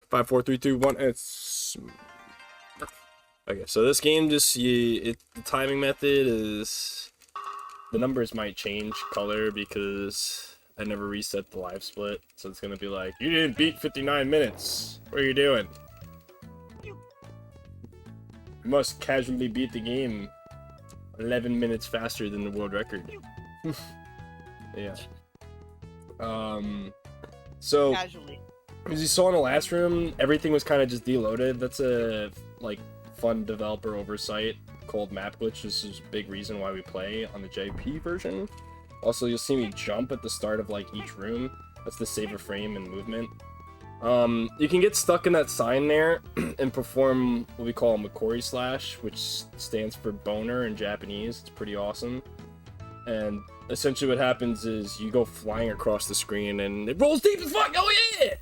5, 4, 3, 2, 1. It's okay. So this game just the timing method is the numbers might change color because I never reset the live split. So it's gonna be like, you didn't beat 59 minutes. What are you doing? You must casually beat the game 11 minutes faster than the world record. Yeah. So Casually. as you saw in the last room, everything was kind of just deloaded. That's a like fun developer oversight called map glitch. This is a big reason why we play on the JP version. Also, you'll see me jump at the start of like each room. That's the save a frame and movement. You can get stuck in that sign there and perform what we call a Makori slash, which stands for boner in Japanese. It's pretty awesome. And essentially what happens is you go flying across the screen and it rolls deep as fuck. Oh yeah!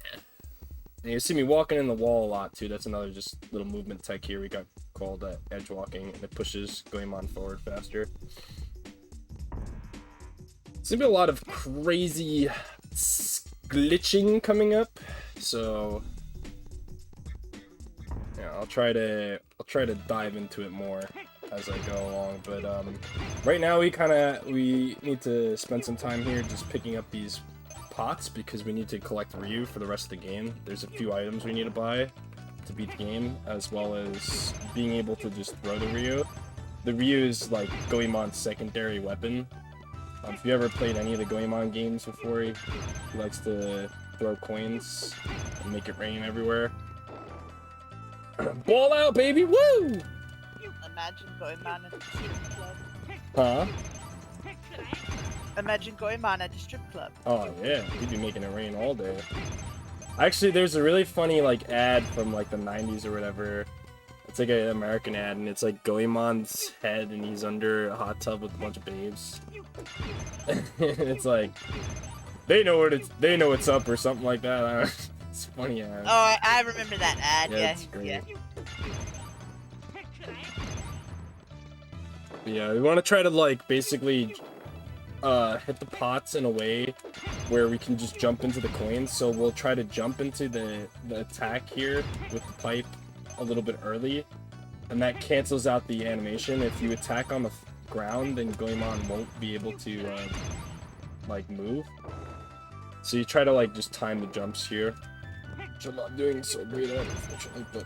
And you see me walking in the wall a lot too. That's another just little movement tech here we got called edge walking, and it pushes Goemon forward faster. There's gonna be a lot of crazy glitching coming up, so yeah, I'll try to dive into it more as I go along. But right now we need to spend some time here just picking up these pots because we need to collect Ryu for the rest of the game. There's a few items we need to buy to beat the game, as well as being able to just throw the Ryu. The Ryu is like Goemon's secondary weapon. If you ever played any of the Goemon games before, he likes to throw coins and make it rain everywhere. Ball out, baby! Woo! Imagine Goemon at the strip club. Huh? Imagine Goemon at the strip club. Oh yeah, he'd be making it rain all day. Actually, there's a really funny like ad from like the 90s or whatever. It's like an American ad, and it's like Goemon's head, and he's under a hot tub with a bunch of babes. It's like they know what's up or something like that. I don't know. It's funny ad. Oh, I remember that ad. Yeah, Yeah, it's great. yeah. Yeah, we want to try to like basically hit the pots in a way where we can just jump into the coins. So we'll try to jump into the attack here with the pipe a little bit early, and that cancels out the animation. If you attack on the ground, then Goemon won't be able to like move. So you try to like just time the jumps here, which I'm not doing so great at, unfortunately. But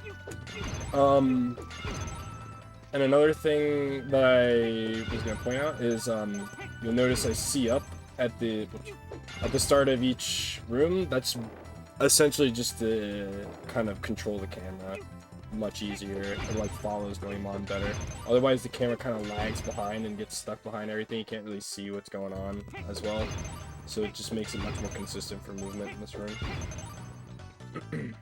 and another thing that I was gonna point out is you'll notice I see up at the start of each room. That's essentially just to kind of control the camera much easier. It like follows Goemon better. Otherwise the camera kind of lags behind and gets stuck behind everything. You can't really see what's going on as well. So it just makes it much more consistent for movement in this room.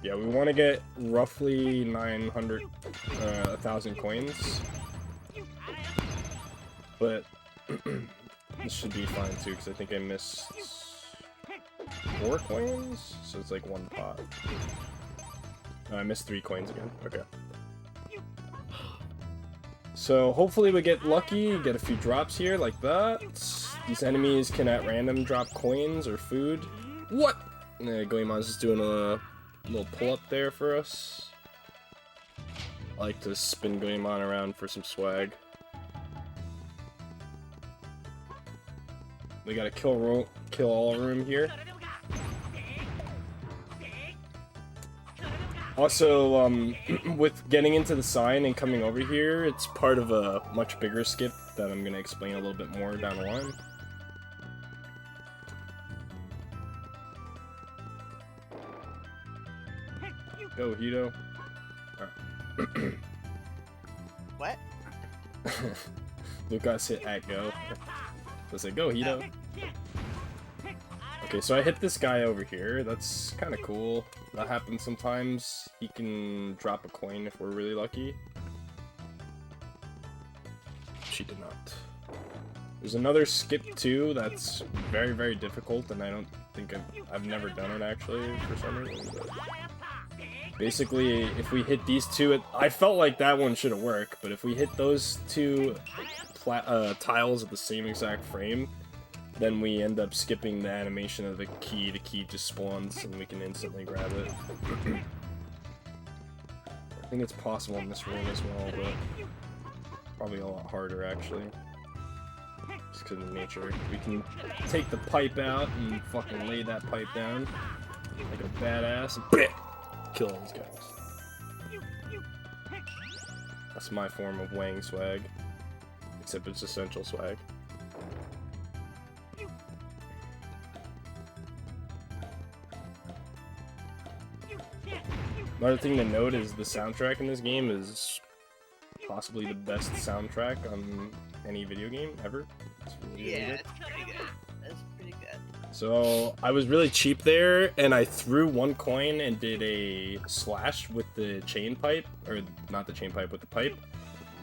Yeah, we want to get roughly 900, 1,000 coins. But this should be fine too, because I think I missed 4 coins, so it's like 1 pot. I missed 3 coins again. Okay. So hopefully we get lucky, get a few drops here like that. These enemies can at random drop coins or food. What? Goemon's just doing a little pull-up there for us. I like to spin Goemon around for some swag. We gotta kill all room here. Also, with getting into the sign and coming over here, it's part of a much bigger skip that I'm gonna explain a little bit more down the line. Go, Hito. Right. What? Lucas hit at go. So I said, go, Hito. Okay, so I hit this guy over here. That's kind of cool. That happens sometimes. He can drop a coin if we're really lucky. She did not. There's another skip too that's very, very difficult, and I don't think I've never done it actually for some reason. But basically, if we hit these two, I felt like that one should have worked, but if we hit those two tiles at the same exact frame, then we end up skipping the animation of the key. The key just spawns and we can instantly grab it. I think it's possible in this room as well, but probably a lot harder actually. Just because of nature. We can take the pipe out and fucking lay that pipe down like a badass and kill all these guys. That's my form of Wang swag. Except it's essential swag. Another thing to note is the soundtrack in this game is possibly the best soundtrack on any video game ever. It's really Yeah, good. it's pretty good. That's pretty good. So I was really cheap there, and I threw one coin and did a slash with the chain pipe, or not the chain pipe, with the pipe.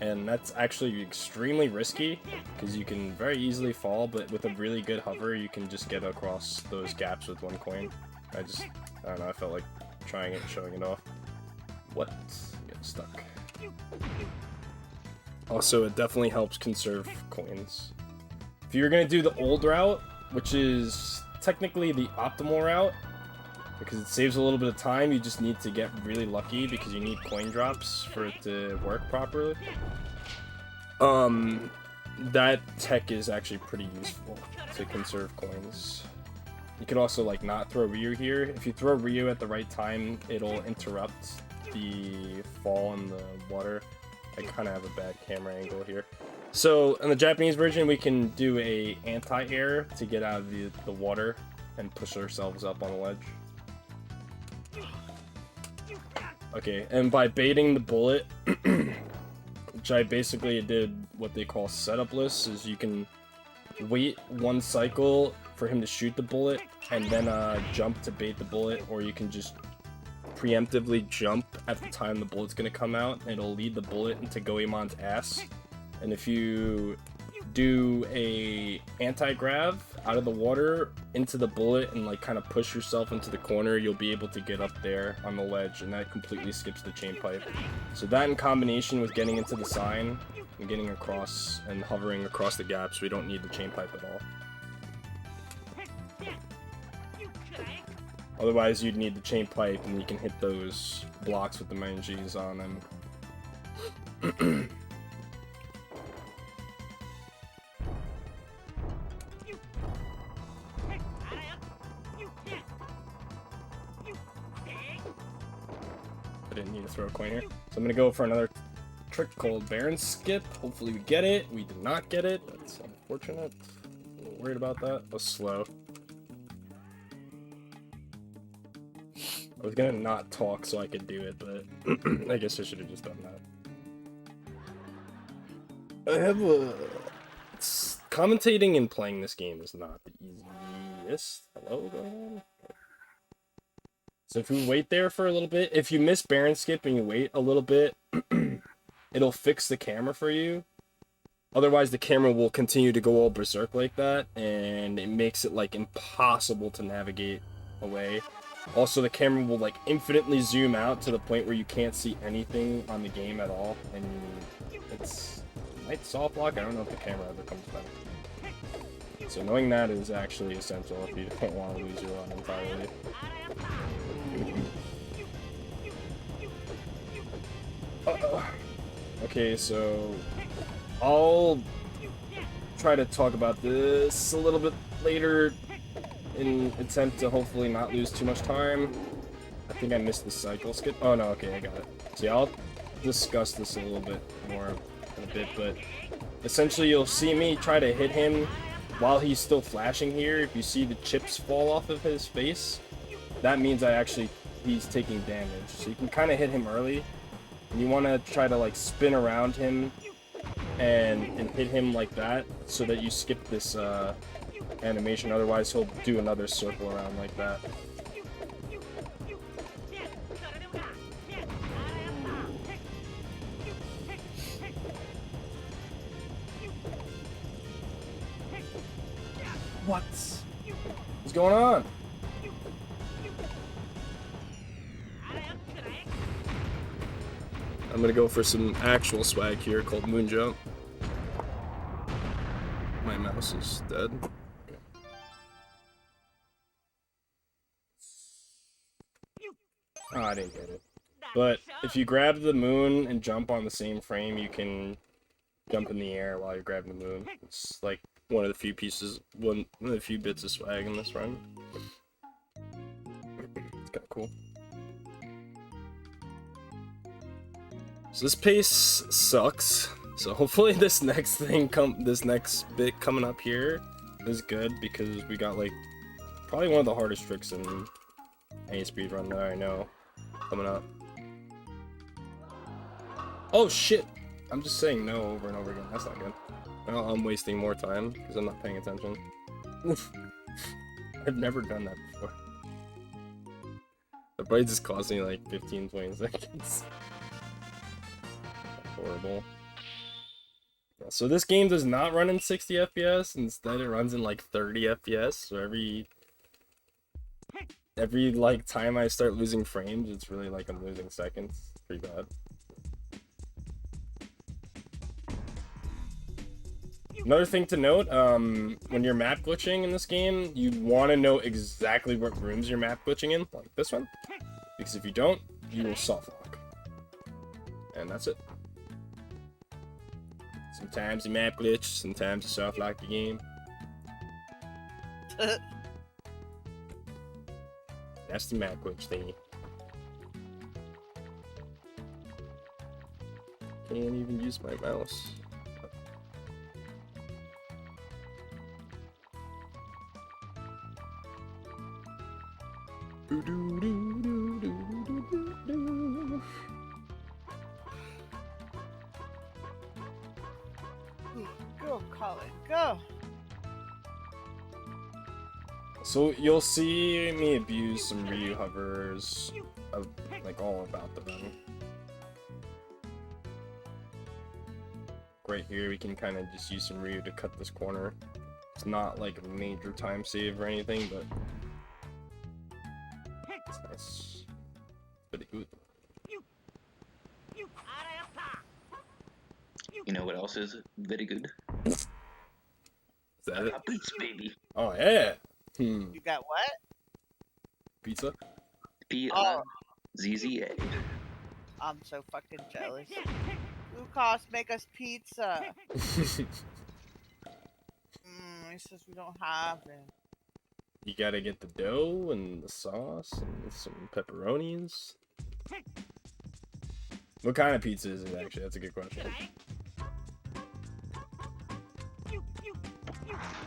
And that's actually extremely risky, because you can very easily fall, but with a really good hover, you can just get across those gaps with one coin. I don't know, I felt like trying it and showing it off. What? Get stuck. Also, it definitely helps conserve coins. If you're gonna do the old route, which is technically the optimal route, because it saves a little bit of time, you just need to get really lucky because you need coin drops for it to work properly. That tech is actually pretty useful to conserve coins. You could also like not throw Ryu here. If you throw Ryu at the right time, it'll interrupt the fall in the water. I kind of have a bad camera angle here. So in the Japanese version, we can do a anti-air to get out of the water and push ourselves up on the ledge. Okay, and by baiting the bullet, which I basically did what they call setup lists, is you can wait one cycle for him to shoot the bullet and then jump to bait the bullet, or you can just preemptively jump at the time the bullet's gonna come out, and it'll lead the bullet into Goemon's ass. And if you do a anti-grav out of the water into the bullet and like kind of push yourself into the corner, you'll be able to get up there on the ledge, and that completely skips the chain pipe. So that in combination with getting into the sign and getting across and hovering across the gaps, we don't need the chain pipe at all. Otherwise, you'd need the chain pipe, and you can hit those blocks with the manges on them. I didn't need to throw a coin here. So I'm gonna go for another trick called Baron Skip. Hopefully we get it. We did not get it. That's unfortunate. A little worried about that. It was slow. I was gonna not talk so I could do it, but I guess I should have just done that. I have a... Commentating and playing this game is not the easiest. Hello, Goemon? So if you wait there for a little bit, if you miss Baron Skip and you wait a little bit, it'll fix the camera for you. Otherwise, the camera will continue to go all berserk like that, and it makes it like impossible to navigate away. Also, the camera will like infinitely zoom out to the point where you can't see anything on the game at all, and it's might soft lock. I don't know if the camera ever comes back. So knowing that is actually essential if you don't want to lose your run entirely. Okay, so I'll try to talk about this a little bit later in attempt to hopefully not lose too much time. I think I missed the cycle skip. Oh no, okay, I got it. So yeah, I'll discuss this a little bit more in a bit, but essentially you'll see me try to hit him while he's still flashing here. If you see the chips fall off of his face, that means he's taking damage. So you can kind of hit him early, and you want to try to like spin around him and hit him like that so that you skip this animation. Otherwise he'll do another circle around like that. What's going on? I'm gonna go for some actual swag here called Moon Jump. My mouse is dead. Okay. Oh, I didn't get it. But if you grab the moon and jump on the same frame, you can jump in the air while you're grabbing the moon. It's like one of the few pieces, one of the few bits of swag in this run. It's kind of cool. So this pace sucks. So hopefully this next bit coming up here is good, because we got like probably one of the hardest tricks in any speedrun that I know coming up. Oh shit! I'm just saying no over and over again. That's not good. Well, I'm wasting more time because I'm not paying attention. I've never done that before. The probably just cost me like 15-20 seconds. Horrible. Yeah, so this game does not run in 60 FPS. Instead, it runs in like 30 FPS. So every like time I start losing frames, it's really like I'm losing seconds. It's pretty bad. Another thing to note, when you're map glitching in this game, you want to know exactly what rooms you're map glitching in, like this one. Because if you don't, you will soft lock. And that's it. Sometimes you map glitch, sometimes you soft lock the game. That's the map glitch thingy. Can't even use my mouse. Go, Colin, go. So you'll see me abuse some Ryu hovers, like all about the run. Right here, we can kind of just use some Ryu to cut this corner. It's not like a major time save or anything, but it's nice. Pretty good. You know what else is very good? Is that it? Beats, baby. Oh yeah. You got what? Pizza. P-I-Z-Z-A. I'm so fucking jealous. Lucas, make us pizza. He says we don't have it. You gotta get the dough and the sauce and some pepperonis. What kind of pizza is it actually? That's a good question.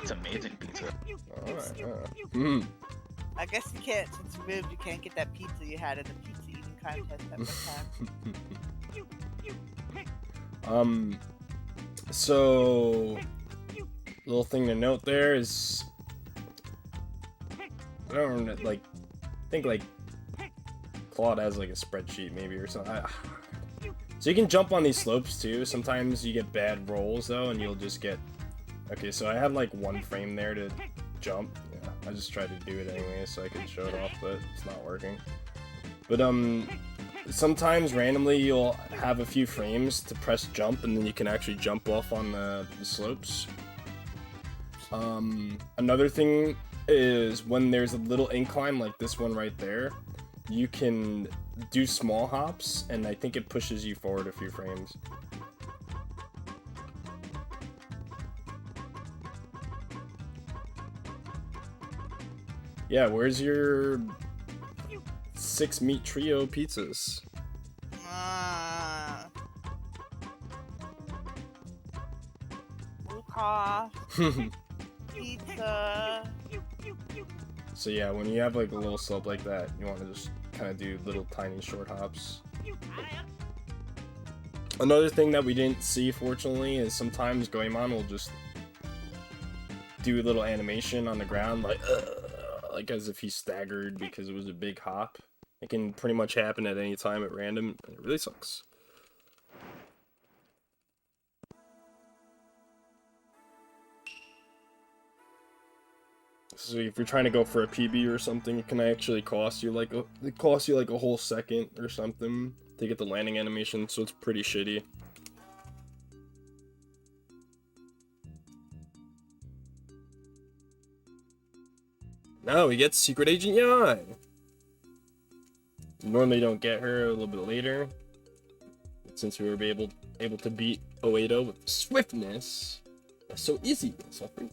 It's amazing pizza. Alright, I guess you can't, since you moved, you can't get that pizza you had in the pizza eating contest at the time. So little thing to note there is, I don't like, I think like Claude has like a spreadsheet maybe or something. So you can jump on these slopes too. Sometimes you get bad rolls though, and you'll just get. Okay, so I had like one frame there to jump. Yeah, I just tried to do it anyway so I could show it off, but it's not working. But sometimes randomly you'll have a few frames to press jump, and then you can actually jump off on the slopes. Another thing is when there's a little incline like this one right there, you can do small hops, and I think it pushes you forward a few frames. Yeah, where's your 6 meat trio pizzas? Lucas. Pizza. So yeah, when you have like a little slope like that, you want to just kind of do little tiny short hops. Another thing that we didn't see, fortunately, is sometimes Goemon will just do a little animation on the ground, like as if he's staggered because it was a big hop. It can pretty much happen at any time at random, and it really sucks. So if you're trying to go for a PB or something, it can actually cost you like a whole second or something to get the landing animation, so it's pretty shitty. Now we get Secret Agent Yai. Normally don't get her a little bit later. But since we were able to beat Oedo with swiftness, that's so easy. So free.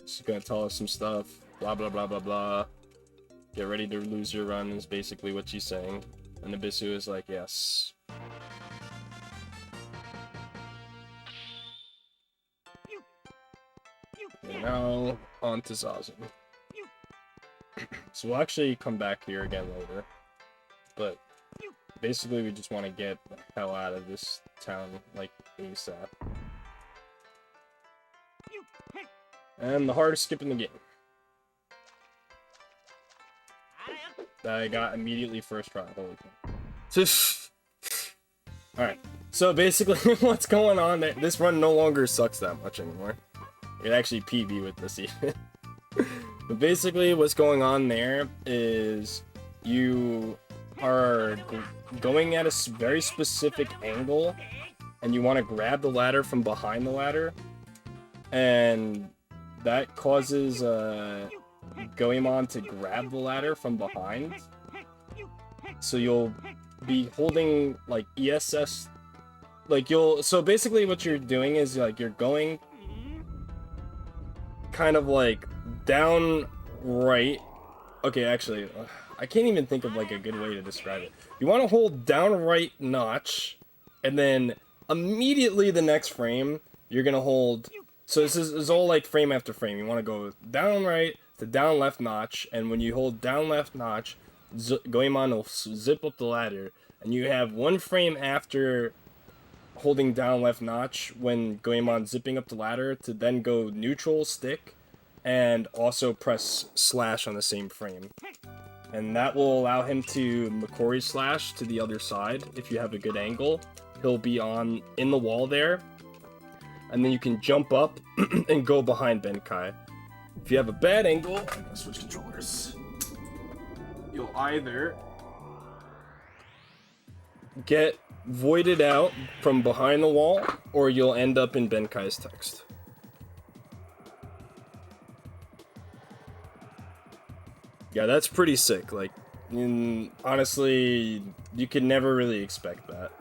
She's gonna tell us some stuff. Blah blah blah blah blah. Get ready to lose your run is basically what she's saying. And Abisu is like, yes. And now on to Zazen. So we'll actually come back here again later. But basically we just want to get the hell out of this town like ASAP. And the hardest skip in the game. That I got immediately first try. Holy cow. Alright. So basically what's going on there, this run no longer sucks that much anymore. It actually PB with this even. But basically what's going on there is you are going at a very specific angle and you want to grab the ladder from behind the ladder, and that causes Goemon to grab the ladder from behind. So you'll be holding like ESS, like so basically what you're doing is like you're going kind of like down right. Okay, actually, I can't even think of like a good way to describe it. You want to hold down right notch, and then immediately the next frame you're gonna hold. So this is all like frame after frame. You want to go down right to down left notch, and when you hold down left notch, Goemon will zip up the ladder, and you have one frame after holding down left notch when Goemon zipping up the ladder to then go neutral stick and also press slash on the same frame. And that will allow him to Makori slash to the other side. If you have a good angle, he'll be in the wall there. And then you can jump up and go behind Benkai. If you have a bad angle, I'm gonna switch controllers. You'll either get voided out from behind the wall, or you'll end up in Benkai's text. Yeah, that's pretty sick. Like, honestly, you could never really expect that.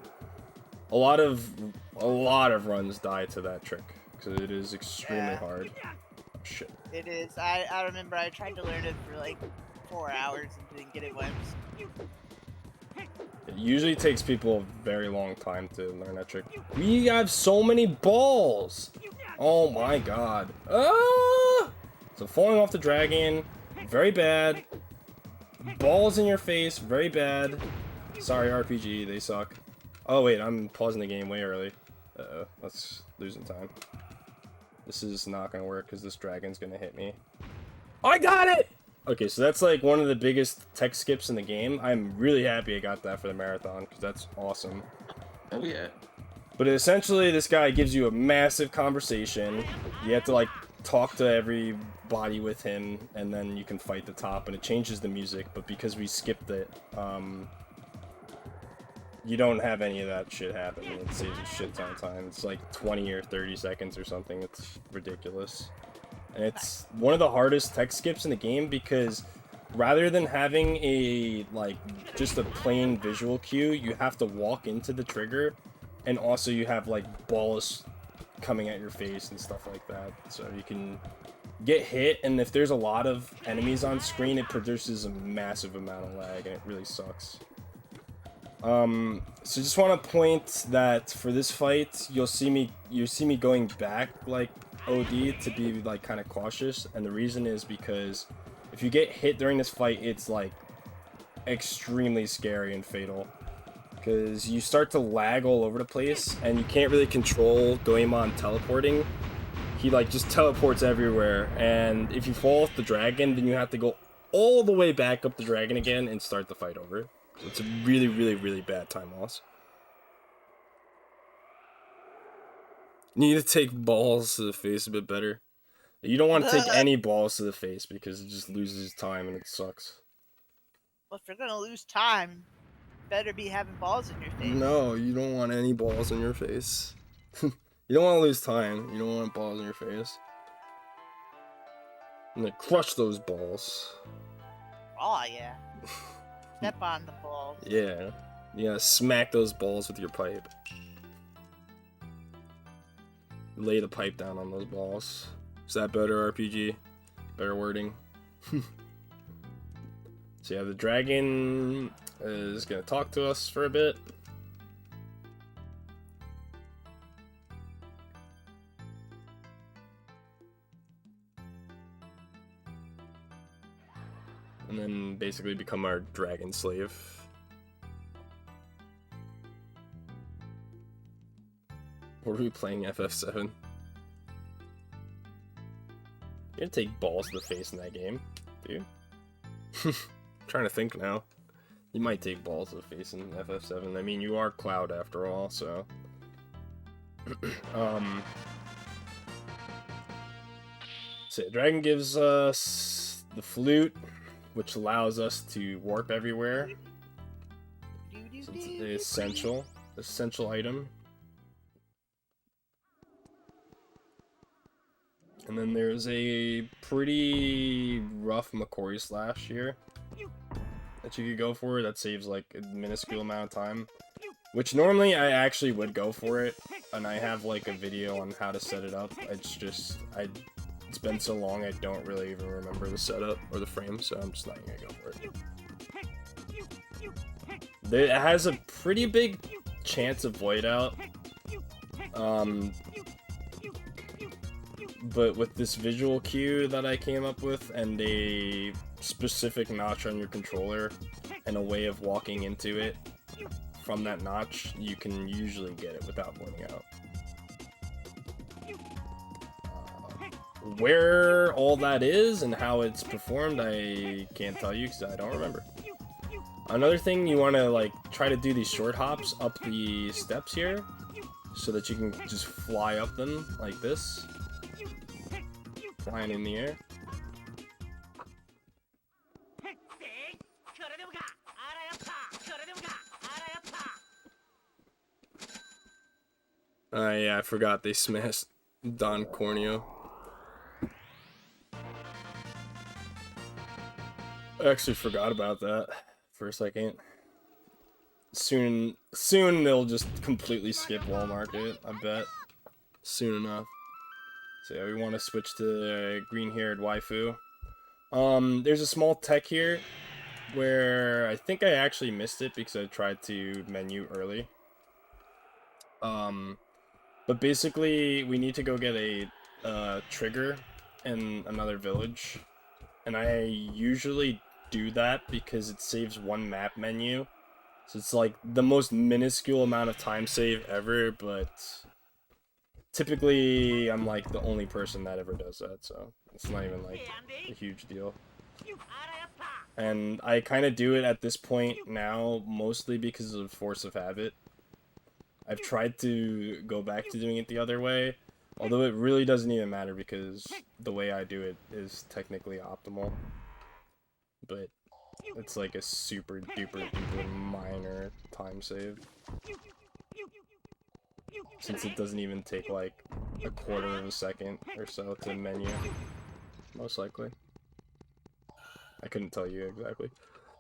A lot of runs die to that trick because it is extremely hard. Oh, shit. It is. I remember I tried to learn it for like 4 hours and didn't get it once. It usually takes people a very long time to learn that trick. We have so many balls! Oh my god. Ah! So falling off the dragon, very bad. Balls in your face, very bad. Sorry, RPG, they suck. Oh wait, I'm pausing the game way early. Uh-oh, that's losing time. This is not gonna work because this dragon's gonna hit me. I got it! Okay, so that's like one of the biggest tech skips in the game. I'm really happy I got that for the marathon because that's awesome. Oh yeah. But essentially, this guy gives you a massive conversation. You have to like talk to everybody with him, and then you can fight the top, and it changes the music. But because we skipped it, you don't have any of that shit happen. It saves a shit ton of time. It's like 20 or 30 seconds or something. It's ridiculous. And it's one of the hardest tech skips in the game because rather than having a, like, just a plain visual cue, you have to walk into the trigger, and also you have, like, balls coming at your face and stuff like that. So you can get hit, and if there's a lot of enemies on screen, it produces a massive amount of lag, and it really sucks. So just want to point that for this fight, you see me going back like OD to be like kind of cautious, and the reason is because if you get hit during this fight, it's like extremely scary and fatal because you start to lag all over the place, and you can't really control Goemon teleporting. He like just teleports everywhere, and if you fall off the dragon, then you have to go all the way back up the dragon again and start the fight over. It's a really, really, really bad time loss. You need to take balls to the face a bit better. You don't want to take any balls to the face because it just loses time and it sucks. Well, if you're gonna lose time, better be having balls in your face. No, you don't want any balls in your face. You don't want to lose time. You don't want balls in your face. I'm gonna crush those balls. Oh yeah. Step on the balls. Yeah. Yeah, smack those balls with your pipe. Lay the pipe down on those balls. Is that better, RPG? Better wording? So yeah, the dragon is gonna talk to us for a bit. And then basically become our dragon slave. Or are we playing FF7? You're gonna take balls to the face in that game, dude. Trying to think now. You might take balls to the face in FF7. I mean, you are Cloud after all, so. So Dragon gives us the flute, which allows us to warp everywhere. It's an essential item. And then there's a pretty rough Macquarie slash here that you could go for that saves like a minuscule amount of time. Which normally I actually would go for it, and I have like a video on how to set it up. It's just, it's been so long I don't really even remember the setup or the frame, so I'm just not gonna go for it. It has a pretty big chance of void out. But with this visual cue that I came up with and a specific notch on your controller and a way of walking into it from that notch, you can usually get it without voiding out. Where all that is and how it's performed, I can't tell you because I don't remember. Another thing, you want to like try to do these short hops up the steps here so that you can just fly up them like this. Flying in the air. Yeah, I forgot they smashed Don Corneo. I actually forgot about that for a second. Soon they'll just completely skip Wall Market, I bet. Soon enough. So yeah, we want to switch to green-haired waifu. There's a small tech here where I think I actually missed it because I tried to menu early. But basically, we need to go get a trigger in another village. And I usually do that because it saves one map menu. So it's like the most minuscule amount of time save ever, but typically I'm like the only person that ever does that, so it's not even like a huge deal. And I kind of do it at this point now mostly because of force of habit. I've tried to go back to doing it the other way, although it really doesn't even matter because the way I do it is technically optimal. But it's like a super duper minor time save. Since it doesn't even take like a quarter of a second or so to menu, most likely. I couldn't tell you exactly.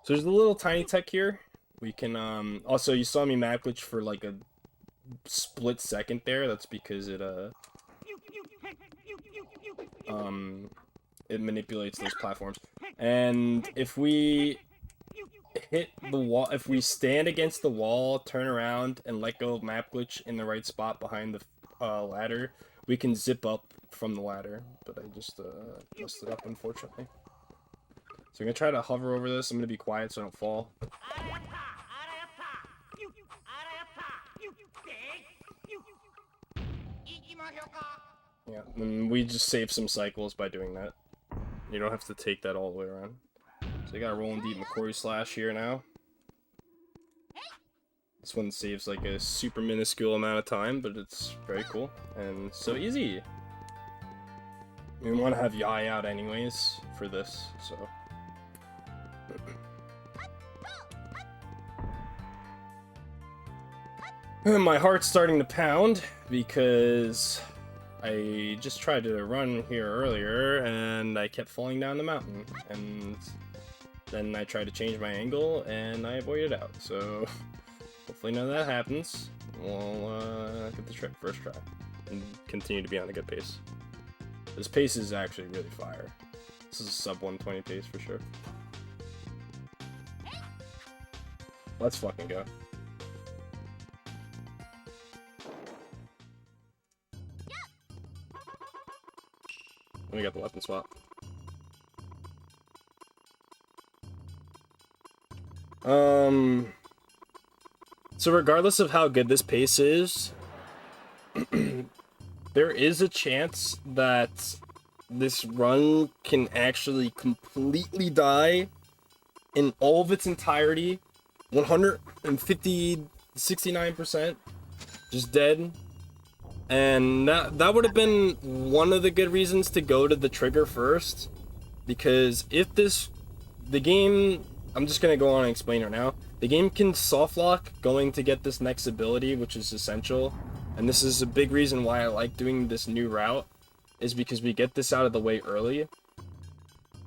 So there's a little tiny tech here. We can, also you saw me map glitch for like a split second there. That's because it manipulates those platforms. And if we hit the wall, if we stand against the wall, turn around, and let go of map glitch in the right spot behind the ladder, we can zip up from the ladder. But I just messed it up, unfortunately. So I'm gonna try to hover over this. I'm gonna be quiet so I don't fall. Yeah, and we just save some cycles by doing that. You don't have to take that all the way around. So you got a Rollin deep Macquarie slash here now. This one saves like a super minuscule amount of time, but it's very cool and so easy. We want to have Yai out anyways for this, so. My heart's starting to pound because I just tried to run here earlier and I kept falling down the mountain, and then I try to change my angle, and I avoid it out. So hopefully none of that happens. We'll get the first try, and continue to be on a good pace. This pace is actually really fire. This is a sub 120 pace for sure. Let's fucking go. We got the weapon swap. So regardless of how good this pace is, there is a chance that this run can actually completely die in all of its entirety. 150, 69%, just dead. And that would have been one of the good reasons to go to the trigger first, because if the game, I'm just gonna go on and explain it now. The game can soft lock going to get this next ability, which is essential, and this is a big reason why I like doing this new route, is because we get this out of the way early.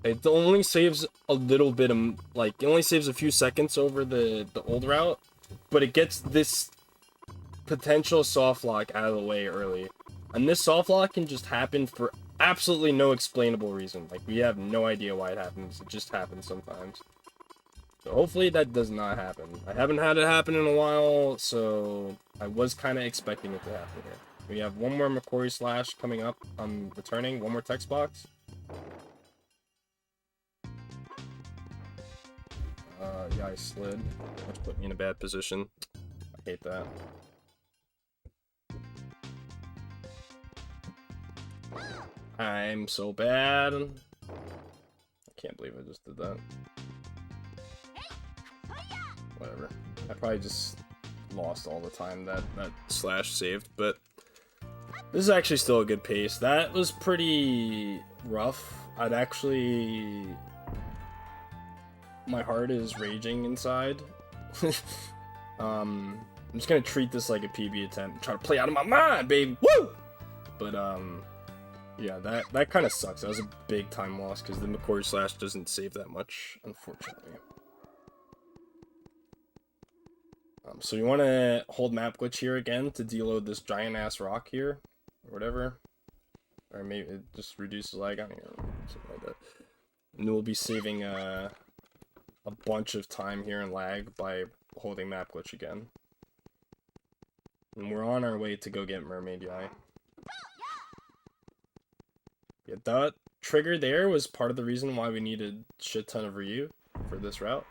It only saves a little bit of, like, it only saves a few seconds over the old route, but it gets this potential soft lock out of the way early. And this soft lock can just happen for absolutely no explainable reason. Like, we have no idea why it happens. It just happens sometimes. So hopefully that does not happen. I haven't had it happen in a while, so I was kind of expecting it to happen here. We have one more McCory Slash coming up. I'm returning. One more text box. Yeah, I slid, which put me in a bad position. I hate that. I'm so bad. I can't believe I just did that. Whatever. I probably just lost all the time that slash saved, but this is actually still a good pace. That was pretty rough. I'd actually... My heart is raging inside. I'm just gonna treat this like a PB attempt. Try to play out of my mind, baby. Woo! But yeah, that kind of sucks. That was a big time loss because the McCory Slash doesn't save that much, unfortunately. So you want to hold map glitch here again to deload this giant ass rock here, or whatever, or maybe it just reduces lag. I don't know, something like that. And we'll be saving a bunch of time here in lag by holding map glitch again. And we're on our way to go get Mermaid Eye. Yeah, that trigger there was part of the reason why we needed a shit ton of Ryu for this route.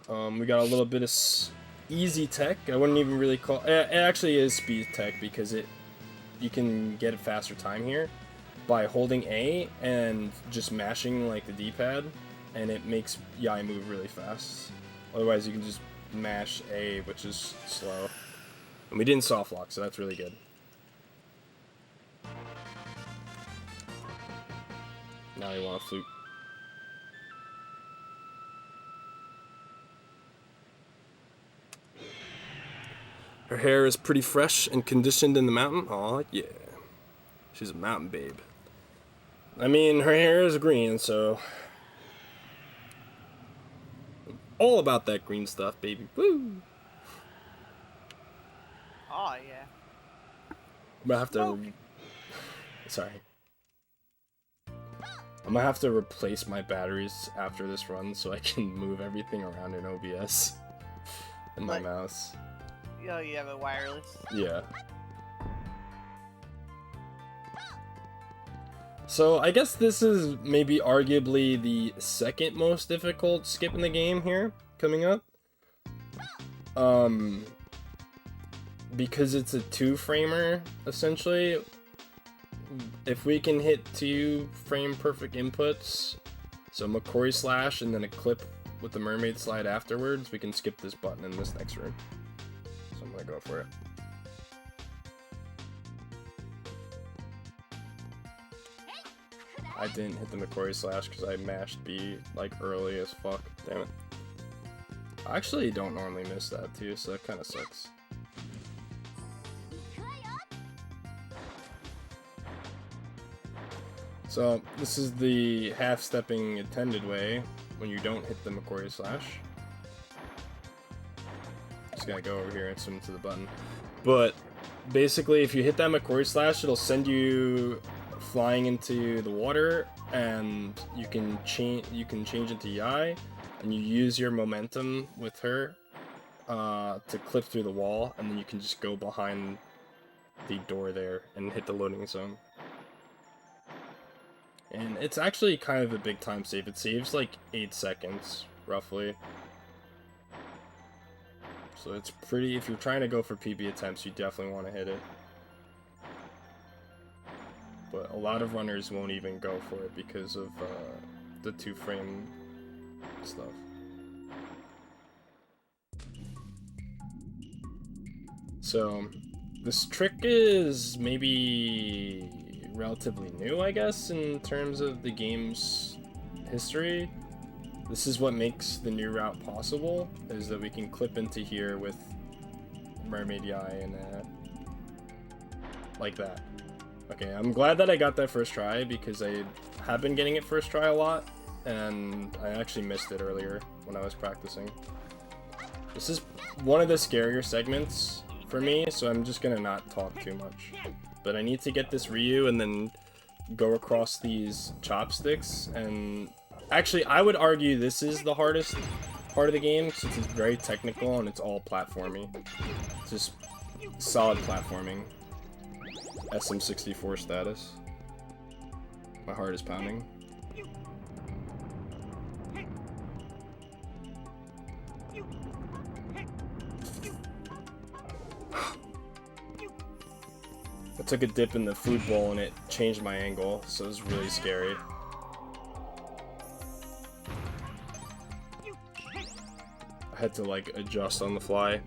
We got a little bit of easy tech. I wouldn't even really call it actually is speed tech, because you can get a faster time here by holding A and just mashing like the D-pad, and it makes Yai move really fast. Otherwise you can just mash A, which is slow. And we didn't soft lock, so that's really good. Now you want a flute. Her hair is pretty fresh and conditioned in the mountain. Aw, yeah. She's a mountain babe. I mean, her hair is green, so... all about that green stuff, baby. Woo! Oh, yeah. I'm gonna have to... Sorry. I'm gonna have to replace my batteries after this run so I can move everything around in OBS. And my mouse. Oh, you have it wireless? Yeah. So I guess this is maybe arguably the second most difficult skip in the game here, coming up. Because it's a 2-framer, essentially. If we can hit 2 frame perfect inputs, so McCory Slash and then a clip with the Mermaid Slide afterwards, we can skip this button in this next room. So I'm gonna go for it. I didn't hit the McCory Slash because I mashed B like early as fuck. Damn it. I actually don't normally miss that too, so that kind of sucks. So this is the half-stepping intended way when you don't hit the Macquarie slash. Just gotta go over here and swim to the button. But basically, if you hit that Macquarie slash, it'll send you flying into the water, and you can change into Yai, and you use your momentum with her to clip through the wall, and then you can just go behind the door there and hit the loading zone. And it's actually kind of a big time save. It saves like 8 seconds, roughly. So it's pretty, if you're trying to go for PB attempts, you definitely want to hit it. But a lot of runners won't even go for it because of the 2-frame stuff. So this trick is maybe relatively new, I guess, in terms of the game's history. This is what makes the new route possible, is that we can clip into here with Mermaid Yai and like that. Okay, I'm glad that I got that first try, because I have been getting it first try a lot, and I actually missed it earlier when I was practicing. This is one of the scarier segments for me, so I'm just gonna not talk too much. But I need to get this Ryu and then go across these chopsticks, and actually I would argue this is the hardest part of the game, since it's very technical and it's all platforming. Just solid platforming. SM64 status. My heart is pounding. I took a dip in the food bowl and it changed my angle, so it was really scary. I had to like adjust on the fly.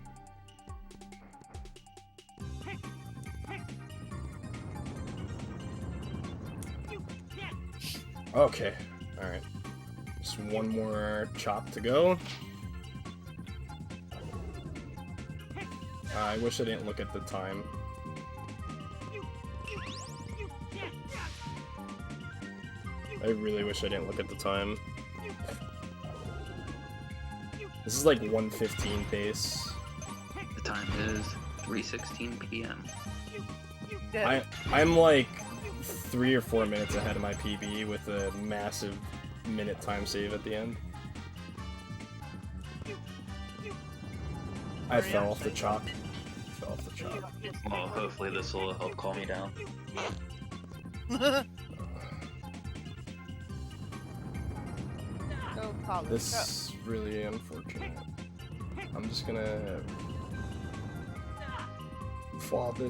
Okay, alright. Just one more chop to go. I wish I didn't look at the time. I really wish I didn't look at the time. This is like 1:15 pace. The time is 3:16 p.m. I'm like 3 or 4 minutes ahead of my PB with a massive minute time save at the end. I fell off the chop. Fell off the chop. Well, hopefully this will help calm me down. This is really unfortunate. I'm just gonna fall the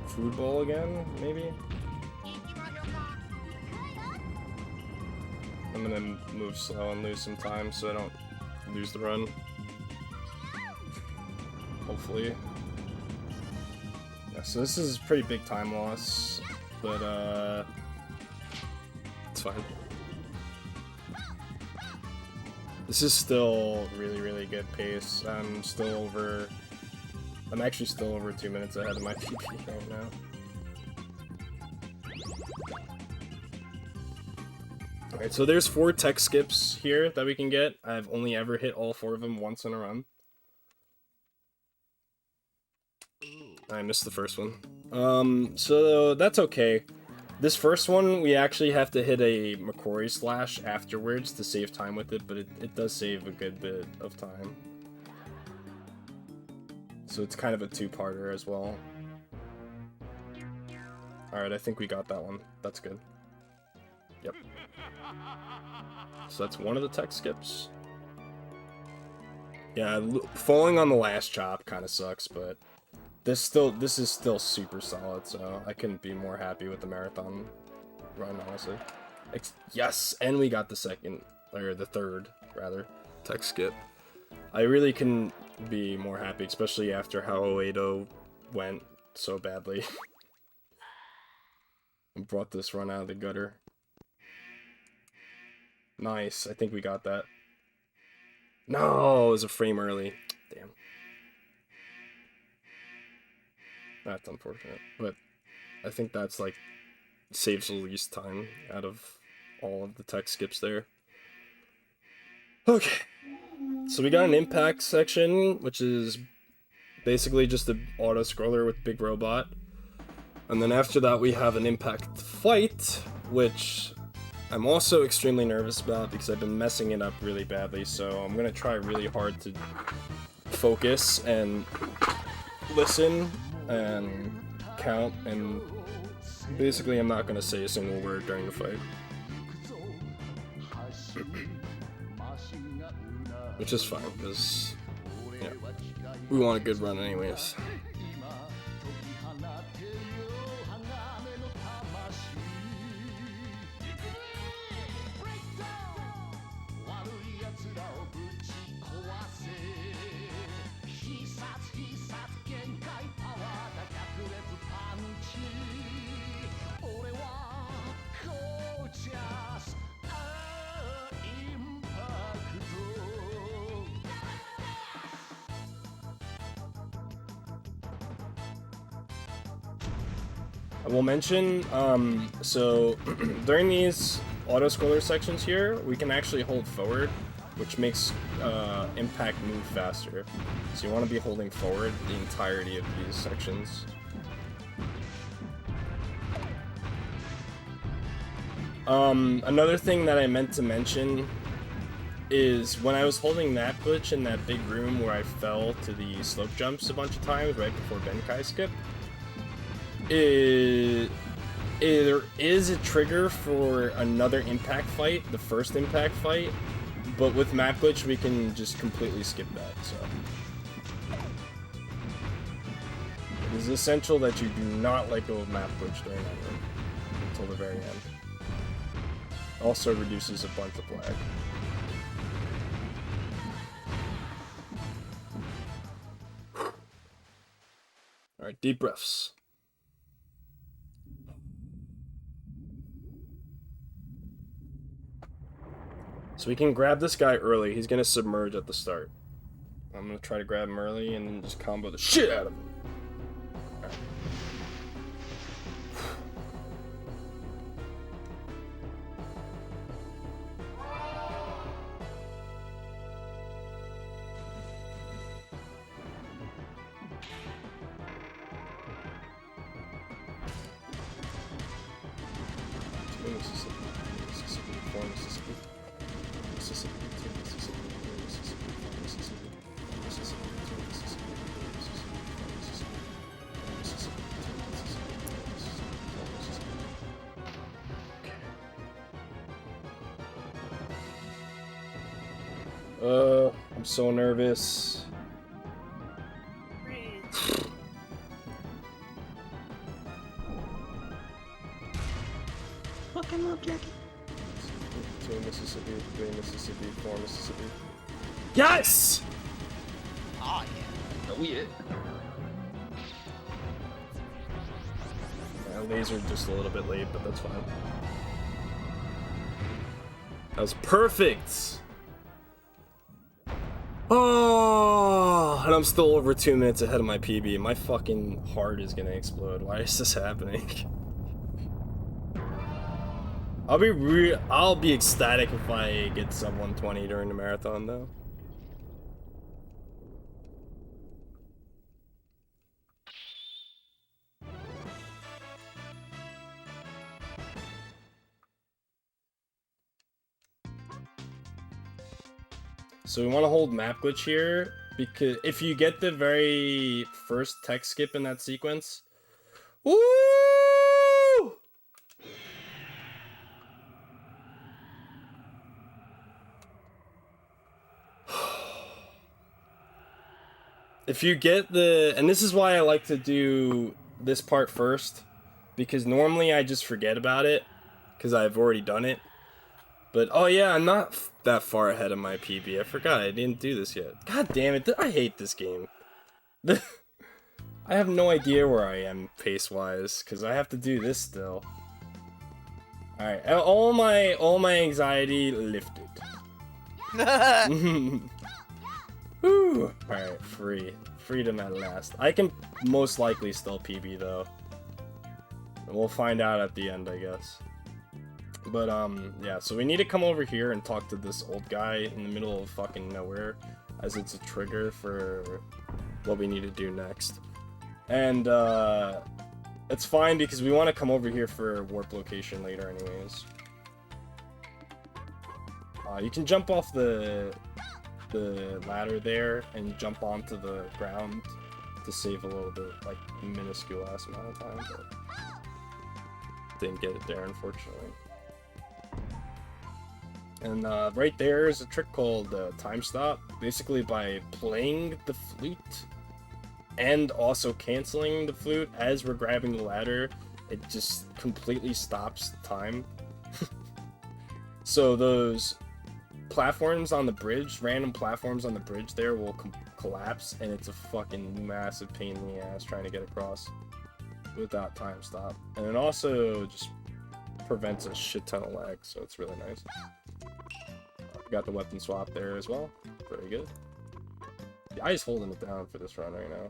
food bowl again, maybe? I'm gonna move slow and lose some time so I don't lose the run. Hopefully. Yeah, so this is pretty big time loss, but it's fine. This is still really good pace. I'm actually still over 2 minutes ahead of my PB right now. Alright, so there's 4 tech skips here that we can get. I've only ever hit all 4 of them once in a run. I missed the first one. So that's okay. This first one, we actually have to hit a Macquarie slash afterwards to save time with it, but it does save a good bit of time. So it's kind of a 2-parter as well. Alright, I think we got that one. That's good. Yep. So that's one of the tech skips. Yeah, falling on the last chop kind of sucks, but this is still super solid, so I couldn't be more happy with the marathon run, honestly. Yes, and we got the second, or the third, rather, tech skip. I really couldn't be more happy, especially after how Oedo went so badly. And brought this run out of the gutter. Nice, I think we got that. No, it was a frame early. Damn. That's unfortunate, but I think that's like saves the least time out of all of the tech skips there. Okay, so we got an impact section, which is basically just an auto scroller with big robot. And then after that we have an impact fight, which I'm also extremely nervous about because I've been messing it up really badly, so I'm gonna try really hard to focus and listen and count, and basically I'm not gonna say a single word during the fight. Which is fine, because yeah, we want a good run anyways. I will mention, so during these auto-scroller sections here, we can actually hold forward, which makes impact move faster. So you want to be holding forward the entirety of these sections. Another thing that I meant to mention is when I was holding that glitch in that big room where I fell to the slope jumps a bunch of times right before Benkai skip, there is a trigger for another impact fight, the first impact fight, but with map glitch we can just completely skip that, so. It is essential that you do not let go of map glitch during that room until the very end. Also reduces a bunch of lag. Alright, deep breaths. So we can grab this guy early. He's gonna submerge at the start. I'm gonna try to grab him early and then just combo the shit out of him. Right. I'm so nervous. Fucking love Jackie. 2 Mississippi, 3 Mississippi, 4 Mississippi. Yes! Oh yeah. Oh yeah. Yeah, laser just a little bit late, but that's fine. That was perfect! Oh, and I'm still over 2 minutes ahead of my PB. My fucking heart is gonna explode. Why is this happening? I'll be ecstatic if I get sub 120 during the marathon, though. So we want to hold map glitch here, because if you get the very first tech skip in that sequence, woo! If you get the, and this is why I like to do this part first, because normally I just forget about it, because I've already done it. But, oh yeah, I'm not that far ahead of my PB. I forgot I didn't do this yet. God damn it, I hate this game. I have no idea where I am pace-wise, because I have to do this still. Alright, all my anxiety lifted. Whew. Alright, freedom at last. I can most likely still PB though. We'll find out at the end, I guess. But, yeah, so we need to come over here and talk to this old guy in the middle of fucking nowhere, as it's a trigger for what we need to do next. And, it's fine because we want to come over here for warp location later anyways. You can jump off the ladder there and jump onto the ground to save a little bit, like, minuscule ass amount of time, but didn't get it there, unfortunately. And right there is a trick called time stop. Basically, by playing the flute and also canceling the flute as we're grabbing the ladder, it just completely stops time. So those platforms on the bridge, random platforms on the bridge there will collapse, and it's a fucking massive pain in the ass trying to get across without time stop. And it also just prevents a shit ton of lag, so it's really nice. Got the weapon swap there as well. Very good. The eye's holding it down for this run right now.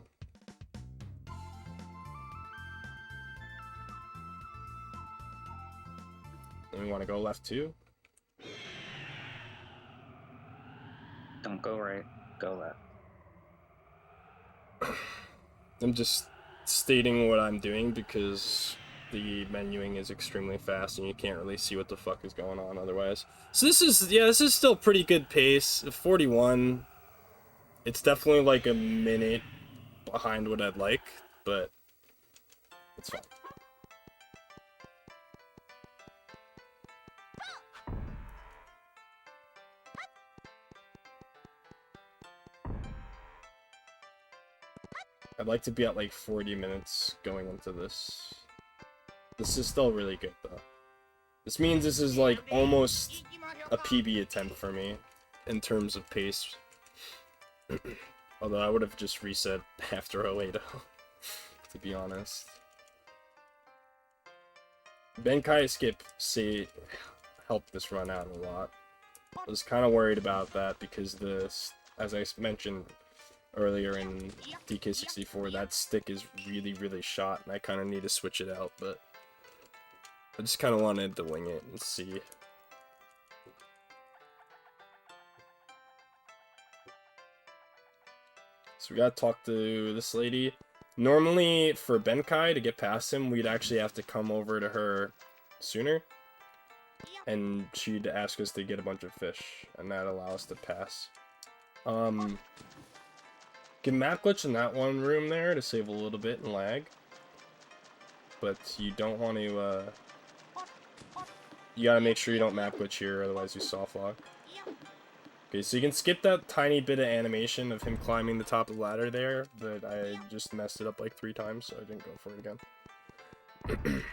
And we want to go left too. Don't go right, go left. I'm just stating what I'm doing because the menuing is extremely fast and you can't really see what the fuck is going on otherwise. So this is still pretty good pace. 41. It's definitely like a minute behind what I'd like, but it's fine. I'd like to be at like 40 minutes going into this. This is still really good though. This means this is like almost a PB attempt for me in terms of pace. Although I would have just reset after 080, to be honest. Benkai skip helped this run out a lot. I was kind of worried about that because this, as I mentioned earlier in DK64, that stick is really, really shot, and I kind of need to switch it out, but I just kind of wanted to wing it and see. So we gotta talk to this lady. Normally, for Benkai, to get past him, we'd actually have to come over to her sooner, and she'd ask us to get a bunch of fish, and that'd allow us to pass. Get map glitch in that one room there to save a little bit in lag, but you don't want to, you gotta make sure you don't map glitch here, otherwise you soft lock. Okay, so you can skip that tiny bit of animation of him climbing the top of the ladder there, but I just messed it up like 3 times, so I didn't go for it again.